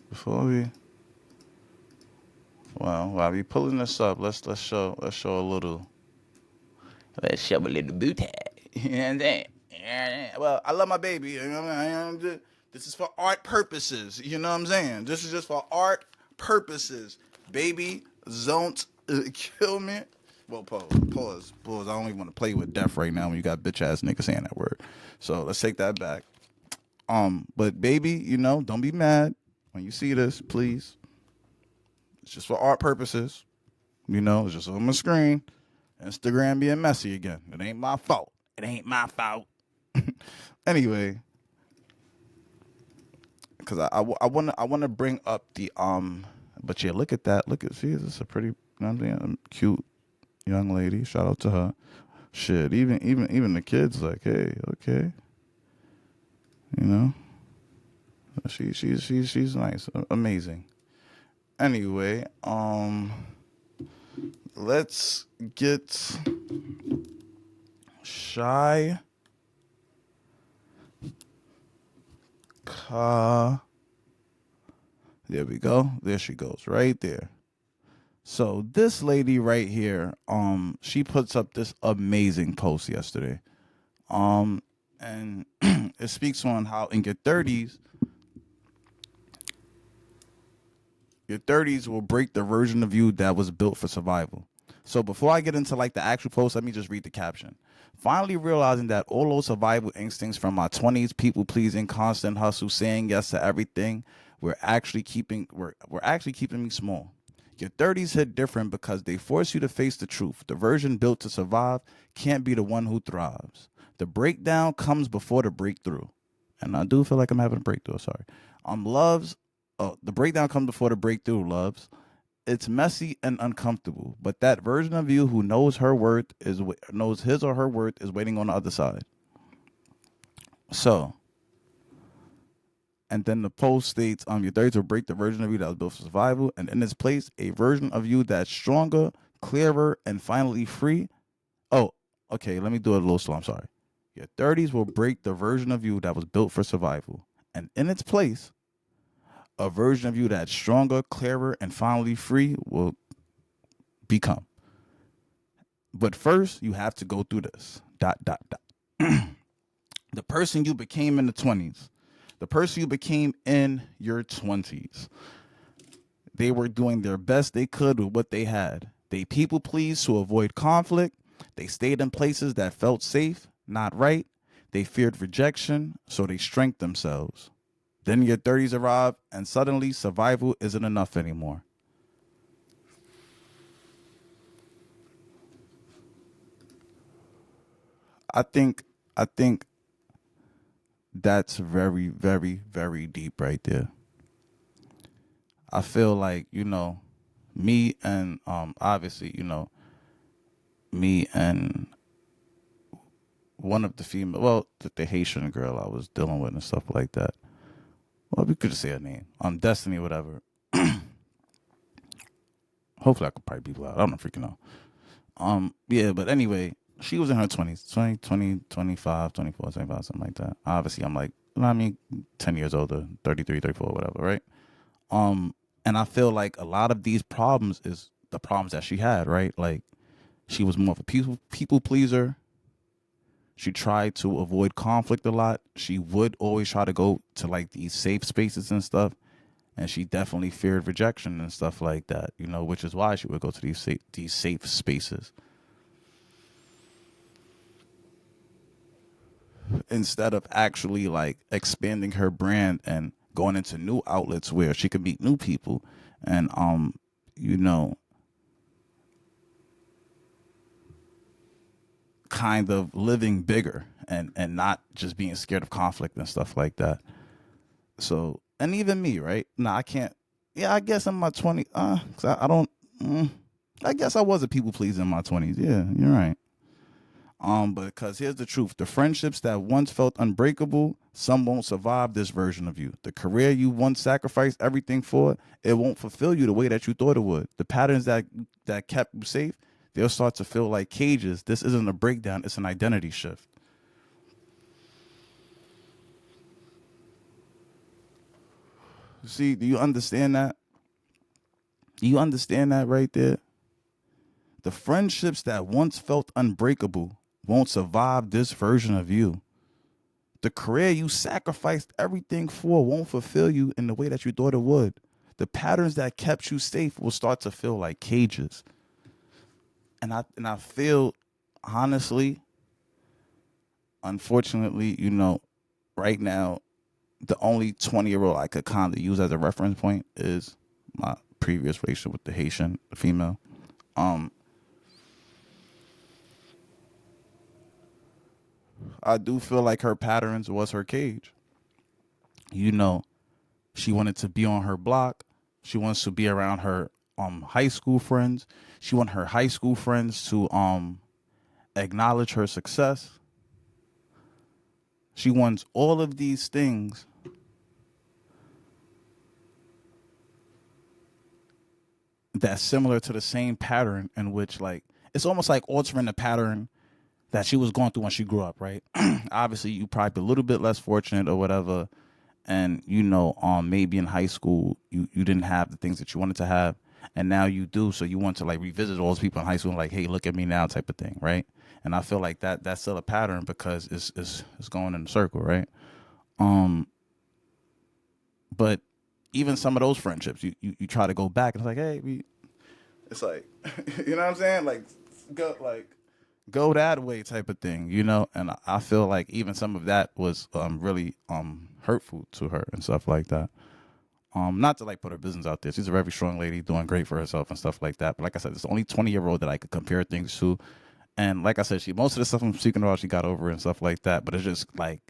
Before we while we pulling this up, let's show a little. Let's show a little booty. You know what I'm saying? Yeah. Well, I love my baby. You know what I mean? This is for art purposes. You know what I'm saying? This is just for art purposes. Baby, don't kill me. Well, pause. I don't even want to play with death right now when you got bitch ass niggas saying that word. So let's take that back. But baby, don't be mad when you see this, please. It's just for art purposes. It's just on my screen. Instagram being messy again. It ain't my fault. It ain't my fault. Anyway, because I wanna bring up the but yeah, look at that. See, this is a pretty, cute young lady. Shout out to her. Shit, even the kids like, hey, okay, you know, she's nice, amazing. Anyway, let's get Shy Ka. There we go. There she goes, right there. So this lady right here, she puts up this amazing post yesterday. And it speaks on how in your 30s will break the version of you that was built for survival. So before I get into like the actual post, let me just read the caption. Finally realizing that all those survival instincts from my 20s, people pleasing, constant hustle, saying yes to everything, were actually keeping me small. Your 30s hit different because they force you to face the truth. The version built to survive can't be the one who thrives. The breakdown comes before the breakthrough. And I do feel like I'm having a breakthrough. Sorry. Loves. The breakdown comes before the breakthrough. Loves. It's messy and uncomfortable, but that version of you who knows his or her worth is waiting on the other side. So, and then the post states, your 30s will break the version of you that was built for survival, and in its place, a version of you that's stronger, clearer, and finally free. Oh, okay, let me do it a little slow. I'm sorry. Your 30s will break the version of you that was built for survival, and in its place, a version of you that's stronger, clearer, and finally free will become. But first, you have to go through this. Dot, dot, dot. The person you became in the 20s, the person you became in your 20s, they were doing their best they could with what they had. They people pleased to avoid conflict. They stayed in places that felt safe, not right. They feared rejection, so they strengthened themselves. Then your 30s arrive, and suddenly survival isn't enough anymore. I think, I think that's very, very, very deep right there. I feel like, me and obviously, me and one of the female, well, the Haitian girl I was dealing with and stuff like that. Well, we could just say her name. Destiny, whatever. Hopefully I could probably be loud. I don't freaking know. Yeah, but anyway, she was in her 20s, 20, 25, 24, 25, something like that. Obviously, I'm like, 10 years older, 33, 34, whatever, right? And I feel like a lot of these problems is the problems that she had, right? Like, she was more of a people pleaser. She tried to avoid conflict a lot. She would always try to go to like these safe spaces and stuff. And she definitely feared rejection and stuff like that, which is why she would go to these safe spaces instead of actually like expanding her brand and going into new outlets where she could meet new people and you know kind of living bigger and not just being scared of conflict and stuff like that. So, and even me, right? Now I can't. Yeah, I guess in my 20s, 'cause I don't. I guess I was a people pleaser in my 20s. Yeah, you're right. But because here's the truth: the friendships that once felt unbreakable, some won't survive this version of you. The career you once sacrificed everything for, it won't fulfill you the way that you thought it would. The patterns that kept you safe, they'll start to feel like cages. This isn't a breakdown; it's an identity shift. See, do you understand that? You understand that right there? The friendships that once felt unbreakable won't survive this version of you. The career you sacrificed everything for won't fulfill you in the way that you thought it would. The patterns that kept you safe will start to feel like cages. And I feel honestly, unfortunately, right now, the only 20-year-old I could kind of use as a reference point is my previous relationship with the Haitian female. Um, I do feel like her patterns was her cage. You know, she wanted to be on her block. She wants to be around her high school friends. She want her high school friends to acknowledge her success. She wants all of these things that's similar to the same pattern in which like it's almost like altering the pattern that she was going through when she grew up, right? Obviously, you probably a little bit less fortunate or whatever, and maybe in high school you didn't have the things that you wanted to have, and now you do. So you want to like revisit all those people in high school, and like, hey, look at me now, type of thing, right? And I feel like that's still a pattern because it's going in a circle, right? Um, but even some of those friendships, you try to go back and it's like, hey, it's like, you know what I'm saying? Go that way type of thing, And I feel like even some of that was really hurtful to her and stuff like that. Not to like put her business out there. She's a very strong lady, doing great for herself and stuff like that. But like I said, it's the only 20-year-old that I could compare things to. And like I said, she most of the stuff I'm speaking about, she got over and stuff like that. But it's just like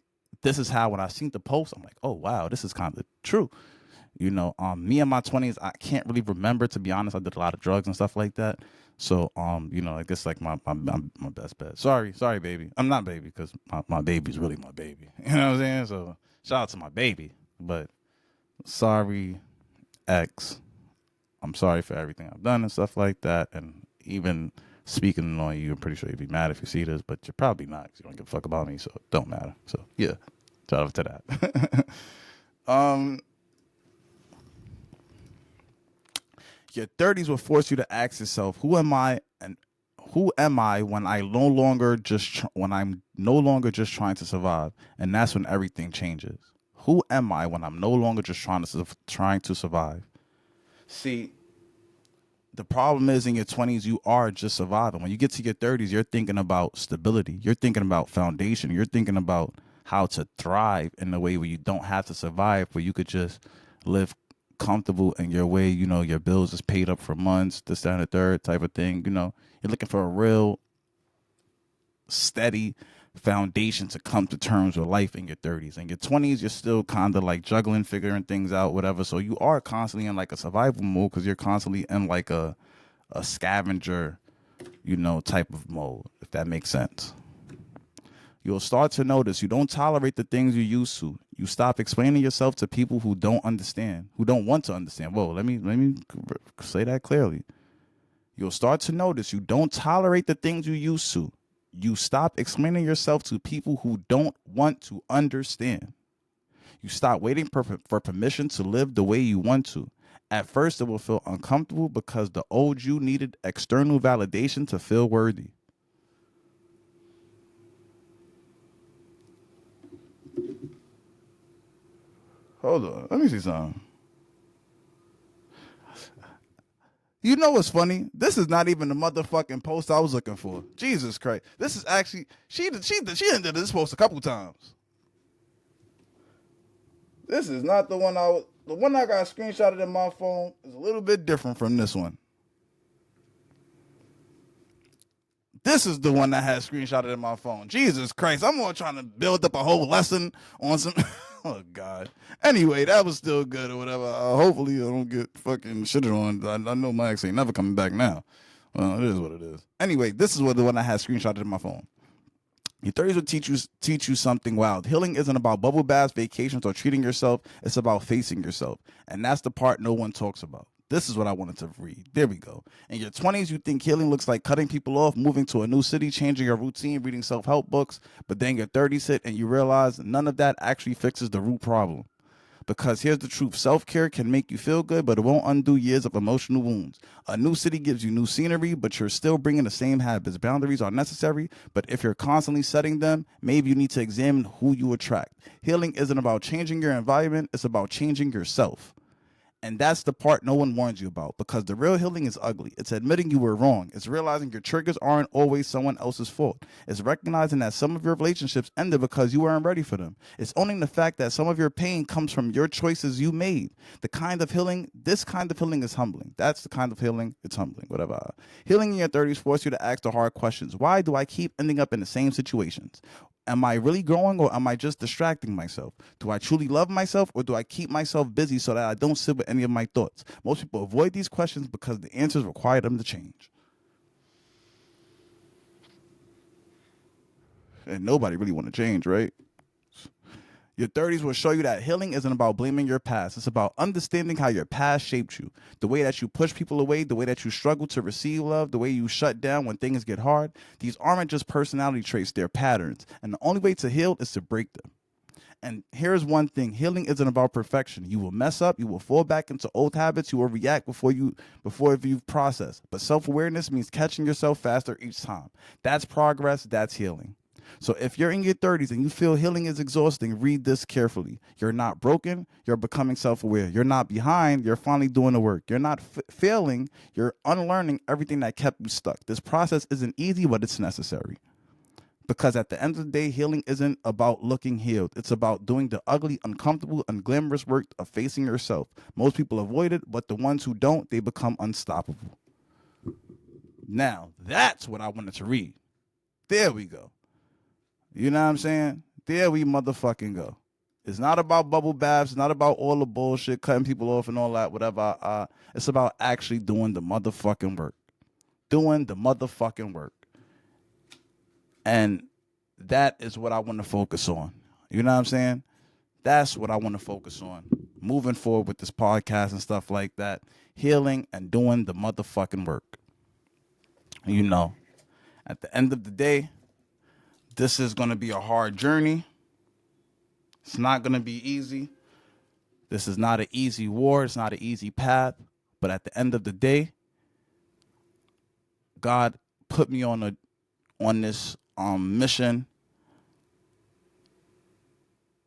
this is how when I seen the post, I'm like, oh wow, this is kind of true. Me in my 20s, I can't really remember, to be honest. I did a lot of drugs and stuff like that. So, I guess like my best bet. Sorry, baby. I'm not baby because my baby's really my baby. You know what I'm saying? So shout out to my baby. But sorry, ex. I'm sorry for everything I've done and stuff like that. And even speaking on you, I'm pretty sure you'd be mad if you see this, but you're probably not because you don't give a fuck about me. So it don't matter. So yeah, shout out to that. um, Your 30s will force you to ask yourself, who am I and who am I when when I'm no longer just trying to survive, and that's when everything changes. Who am I when I'm no longer just trying to survive? See, the problem is in your 20s you are just surviving. When you get to your 30s, you're thinking about stability. You're thinking about foundation. You're thinking about how to thrive in a way where you don't have to survive, where you could just live comfortable in your way. Your bills is paid up for months, this, that, and the third type of thing. You're looking for a real steady foundation to come to terms with life in your 30s. In your 20s, you're still kind of like juggling, figuring things out, whatever. So you are constantly in like a survival mode because you're constantly in like a scavenger, type of mode, if that makes sense. You'll start to notice you don't tolerate the things you used to. You stop explaining yourself to people who don't understand, who don't want to understand. Whoa, let me say that clearly. You'll start to notice you don't tolerate the things you used to. You stop explaining yourself to people who don't want to understand. You stop waiting for permission to live the way you want to. At first, it will feel uncomfortable because the old you needed external validation to feel worthy. Hold on. Let me see something. You know what's funny? This is not even the motherfucking post I was looking for. Jesus Christ. This is actually, she did this post a couple times. This is not the one the one I got screenshotted in my phone is a little bit different from this one. This is the one that had screenshotted in my phone. Jesus Christ. I'm all trying to build up a whole lesson on some... Oh, God. Anyway, that was still good or whatever. Hopefully I don't get fucking shitted on. I know my ex ain't never coming back now. Well, it is what it is. Anyway, this is what the one I had screenshotted in my phone. Your 30s will teach you something wild. Healing isn't about bubble baths, vacations, or treating yourself. It's about facing yourself. And that's the part no one talks about. This is what I wanted to read. There we go. In your 20s, you think healing looks like cutting people off, moving to a new city, changing your routine, reading self-help books. But then your 30s hit and you realize none of that actually fixes the root problem. Because here's the truth. Self-care can make you feel good, but it won't undo years of emotional wounds. A new city gives you new scenery, but you're still bringing the same habits. Boundaries are necessary, but if you're constantly setting them, maybe you need to examine who you attract. Healing isn't about changing your environment. It's about changing yourself. And that's the part no one warns you about, because the real healing is ugly. It's admitting you were wrong. It's realizing your triggers aren't always someone else's fault. It's recognizing that some of your relationships ended because you weren't ready for them. It's owning the fact that some of your pain comes from your choices you made. This kind of healing is humbling. That's the kind of healing, it's humbling, whatever. Healing in your 30s forces you to ask the hard questions. Why do I keep ending up in the same situations? Am I really growing, or am I just distracting myself? Do I truly love myself, or do I keep myself busy so that I don't sit with any of my thoughts? Most people avoid these questions because the answers require them to change. And nobody really want to change, right? Your 30s will show you that healing isn't about blaming your past. It's about understanding how your past shaped you. The way that you push people away, the way that you struggle to receive love, the way you shut down when things get hard. These aren't just personality traits, they're patterns. And the only way to heal is to break them. And here's one thing. Healing isn't about perfection. You will mess up. You will fall back into old habits. You will react before you've processed. But self-awareness means catching yourself faster each time. That's progress. That's healing. So if you're in your 30s and you feel healing is exhausting, read this carefully. You're not broken. You're becoming self-aware. You're not behind. You're finally doing the work. You're not failing. You're unlearning everything that kept you stuck. This process isn't easy, but it's necessary. Because at the end of the day, healing isn't about looking healed. It's about doing the ugly, uncomfortable, unglamorous work of facing yourself. Most people avoid it, but the ones who don't, they become unstoppable. Now, that's what I wanted to read. There we go. You know what I'm saying? There we motherfucking go. It's not about bubble baths. It's not about all the bullshit, cutting people off and all that, whatever. It's about actually doing the motherfucking work. Doing the motherfucking work. And that is what I want to focus on. You know what I'm saying? That's what I want to focus on. Moving forward with this podcast and stuff like that. Healing and doing the motherfucking work. You know, at the end of the day, this is going to be a hard journey. It's not going to be easy. This is not an easy war. It's not an easy path. But at the end of the day, God put me on this mission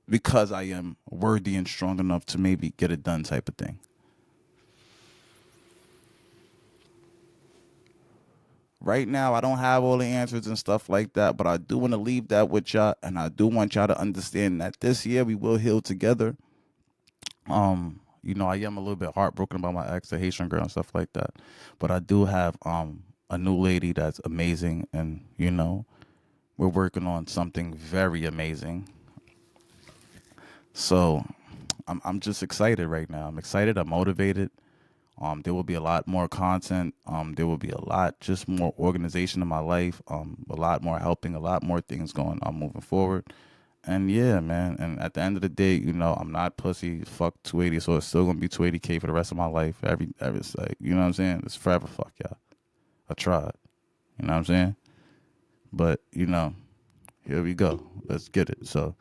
because I am worthy and strong enough to maybe get it done, type of thing. Right now, I don't have all the answers and stuff like that, but I do want to leave that with y'all, and I do want y'all to understand that this year we will heal together. You know, I am a little bit heartbroken about my ex, the Haitian girl, and stuff like that, but I do have a new lady that's amazing, and you know, we're working on something very amazing. So I'm just excited right now. I'm excited. I'm motivated. There will be a lot more content. There will be a lot, just more organization in my life. A lot more helping, a lot more things going on moving forward. And yeah, man. And at the end of the day, I'm not pussy. Fuck 280, so it's still gonna be 280K for the rest of my life. Every like, you know what I'm saying? It's forever. Fuck y'all. I tried. You know what I'm saying? But here we go. Let's get it. So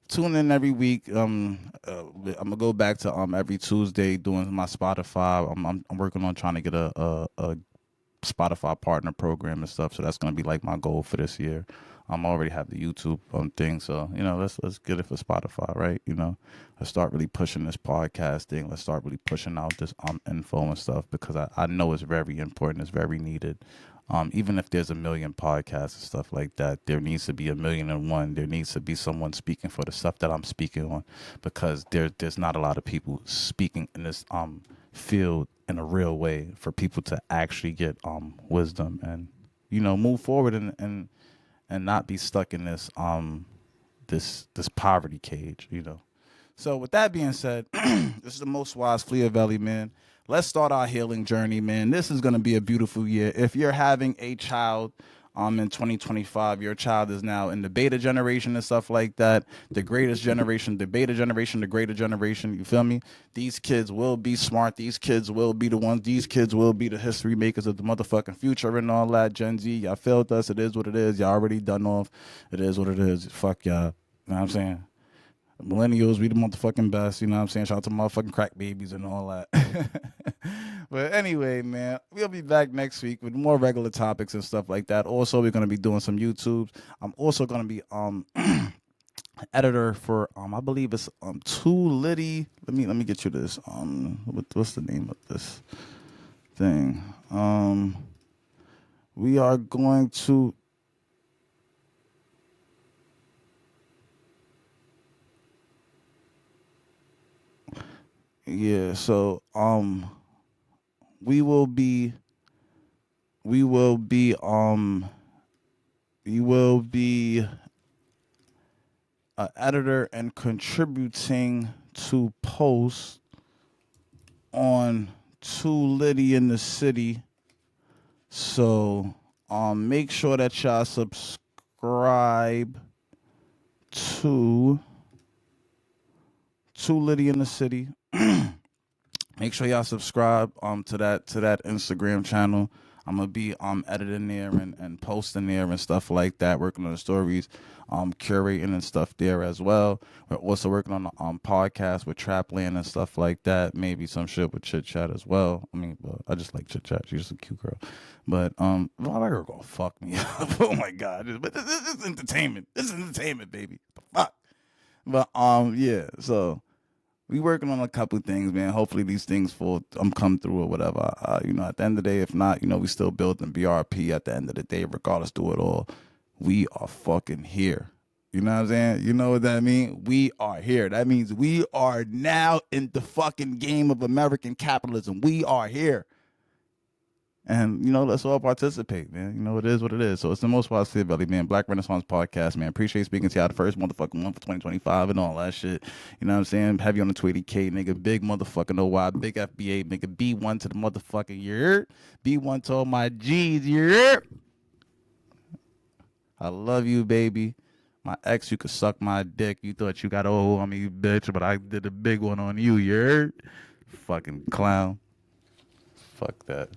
tune in every week. I'm gonna go back to every Tuesday doing my Spotify. I'm working on trying to get a Spotify partner program and stuff. So that's gonna be like my goal for this year. I already have the YouTube thing, so let's get it for Spotify, right? Let's start really pushing this podcast thing. Let's start really pushing out this info and stuff because I know it's very important. It's very needed. Even if there's a million podcasts and stuff like that, there needs to be 1,000,001. There needs to be someone speaking for the stuff that I'm speaking on, because there's not a lot of people speaking in this field in a real way for people to actually get wisdom and move forward and not be stuck in this this poverty cage. So with that being said, this is the most wise Fleavelli, man. Let's start our healing journey, man. This is going to be a beautiful year. If you're having a child in 2025, your child is now in the beta generation and stuff like that. The greatest generation, the beta generation, the greater generation. You feel me? These kids will be smart. These kids will be the ones. These kids will be the history makers of the motherfucking future and all that. Gen Z, y'all failed us. It is what it is. Y'all already done off. It is what it is. Fuck y'all. You know what I'm saying? Millennials, we the motherfucking best, you know what I'm saying? Shout out to motherfucking crack babies and all that. But anyway, man, we'll be back next week with more regular topics and stuff like that. Also, we're gonna be doing some YouTubes. I'm also gonna be editor for I believe it's Too Litty. Let me get you this. What's the name of this thing? We are going to yeah, so we will be an editor and contributing to posts on Too Litty in the City. So make sure that y'all subscribe to Too Litty in the City. Make sure y'all subscribe to that Instagram channel. I'm gonna be editing there and posting there and stuff like that, working on the stories, curating and stuff there as well. We're also working on the podcast with Trapland and stuff like that. Maybe some shit with Chit Chat as well. I mean, I just like Chit Chat. She's just a cute girl. But well, that girl gonna fuck me up. Oh my god! But this is entertainment. This is entertainment, baby. What the fuck? But yeah. So we working on a couple things, man. Hopefully these things will come through or whatever. At the end of the day, if not, we still building BRP. At the end of the day, regardless, do it all. We are fucking here. You know what I'm saying? You know what that means? We are here. That means we are now in the fucking game of American capitalism. We are here. And, let's all participate, man. It is what it is. So it's the most positive, belly, man. Black Renaissance Podcast, man. Appreciate speaking to y'all the first motherfucking one for 2025 and all that shit. You know what I'm saying? Have you on the 280K, nigga. Big motherfucking OY. Big FBA, nigga. B1 to the motherfucking year. B1 to all my G's, year. I love you, baby. My ex, you could suck my dick. You thought you got old on me, you bitch, but I did a big one on you, you heard? Fucking clown. Fuck that.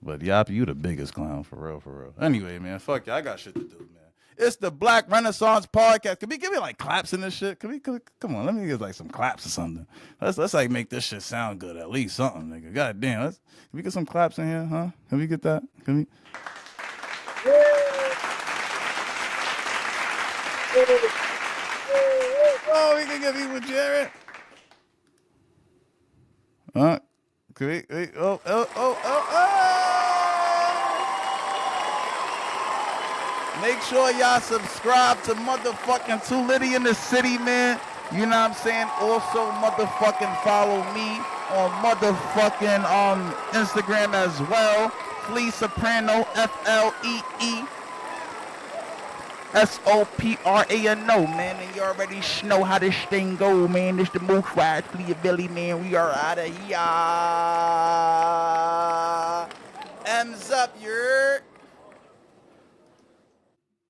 But Yop, you the biggest clown, for real, for real. Anyway, man, fuck you. I got shit to do, man. It's the Black Renaissance Podcast. Can we give me like claps in this shit? Come on, let me get like some claps or something. Let's like make this shit sound good, at least something, nigga. God damn, can we get some claps in here, huh? Can we get that? Can we? Oh, we can give people Jared. Huh? Can we? Oh. Make sure y'all subscribe to motherfucking Too Litty in the City, man. You know what I'm saying? Also, motherfucking follow me on motherfucking Instagram as well. Flea Soprano, FLEE. SOPRANO, man, and you already know how this thing go, man. It's the most wisely Billy, man. We are out of here. M's up, you're.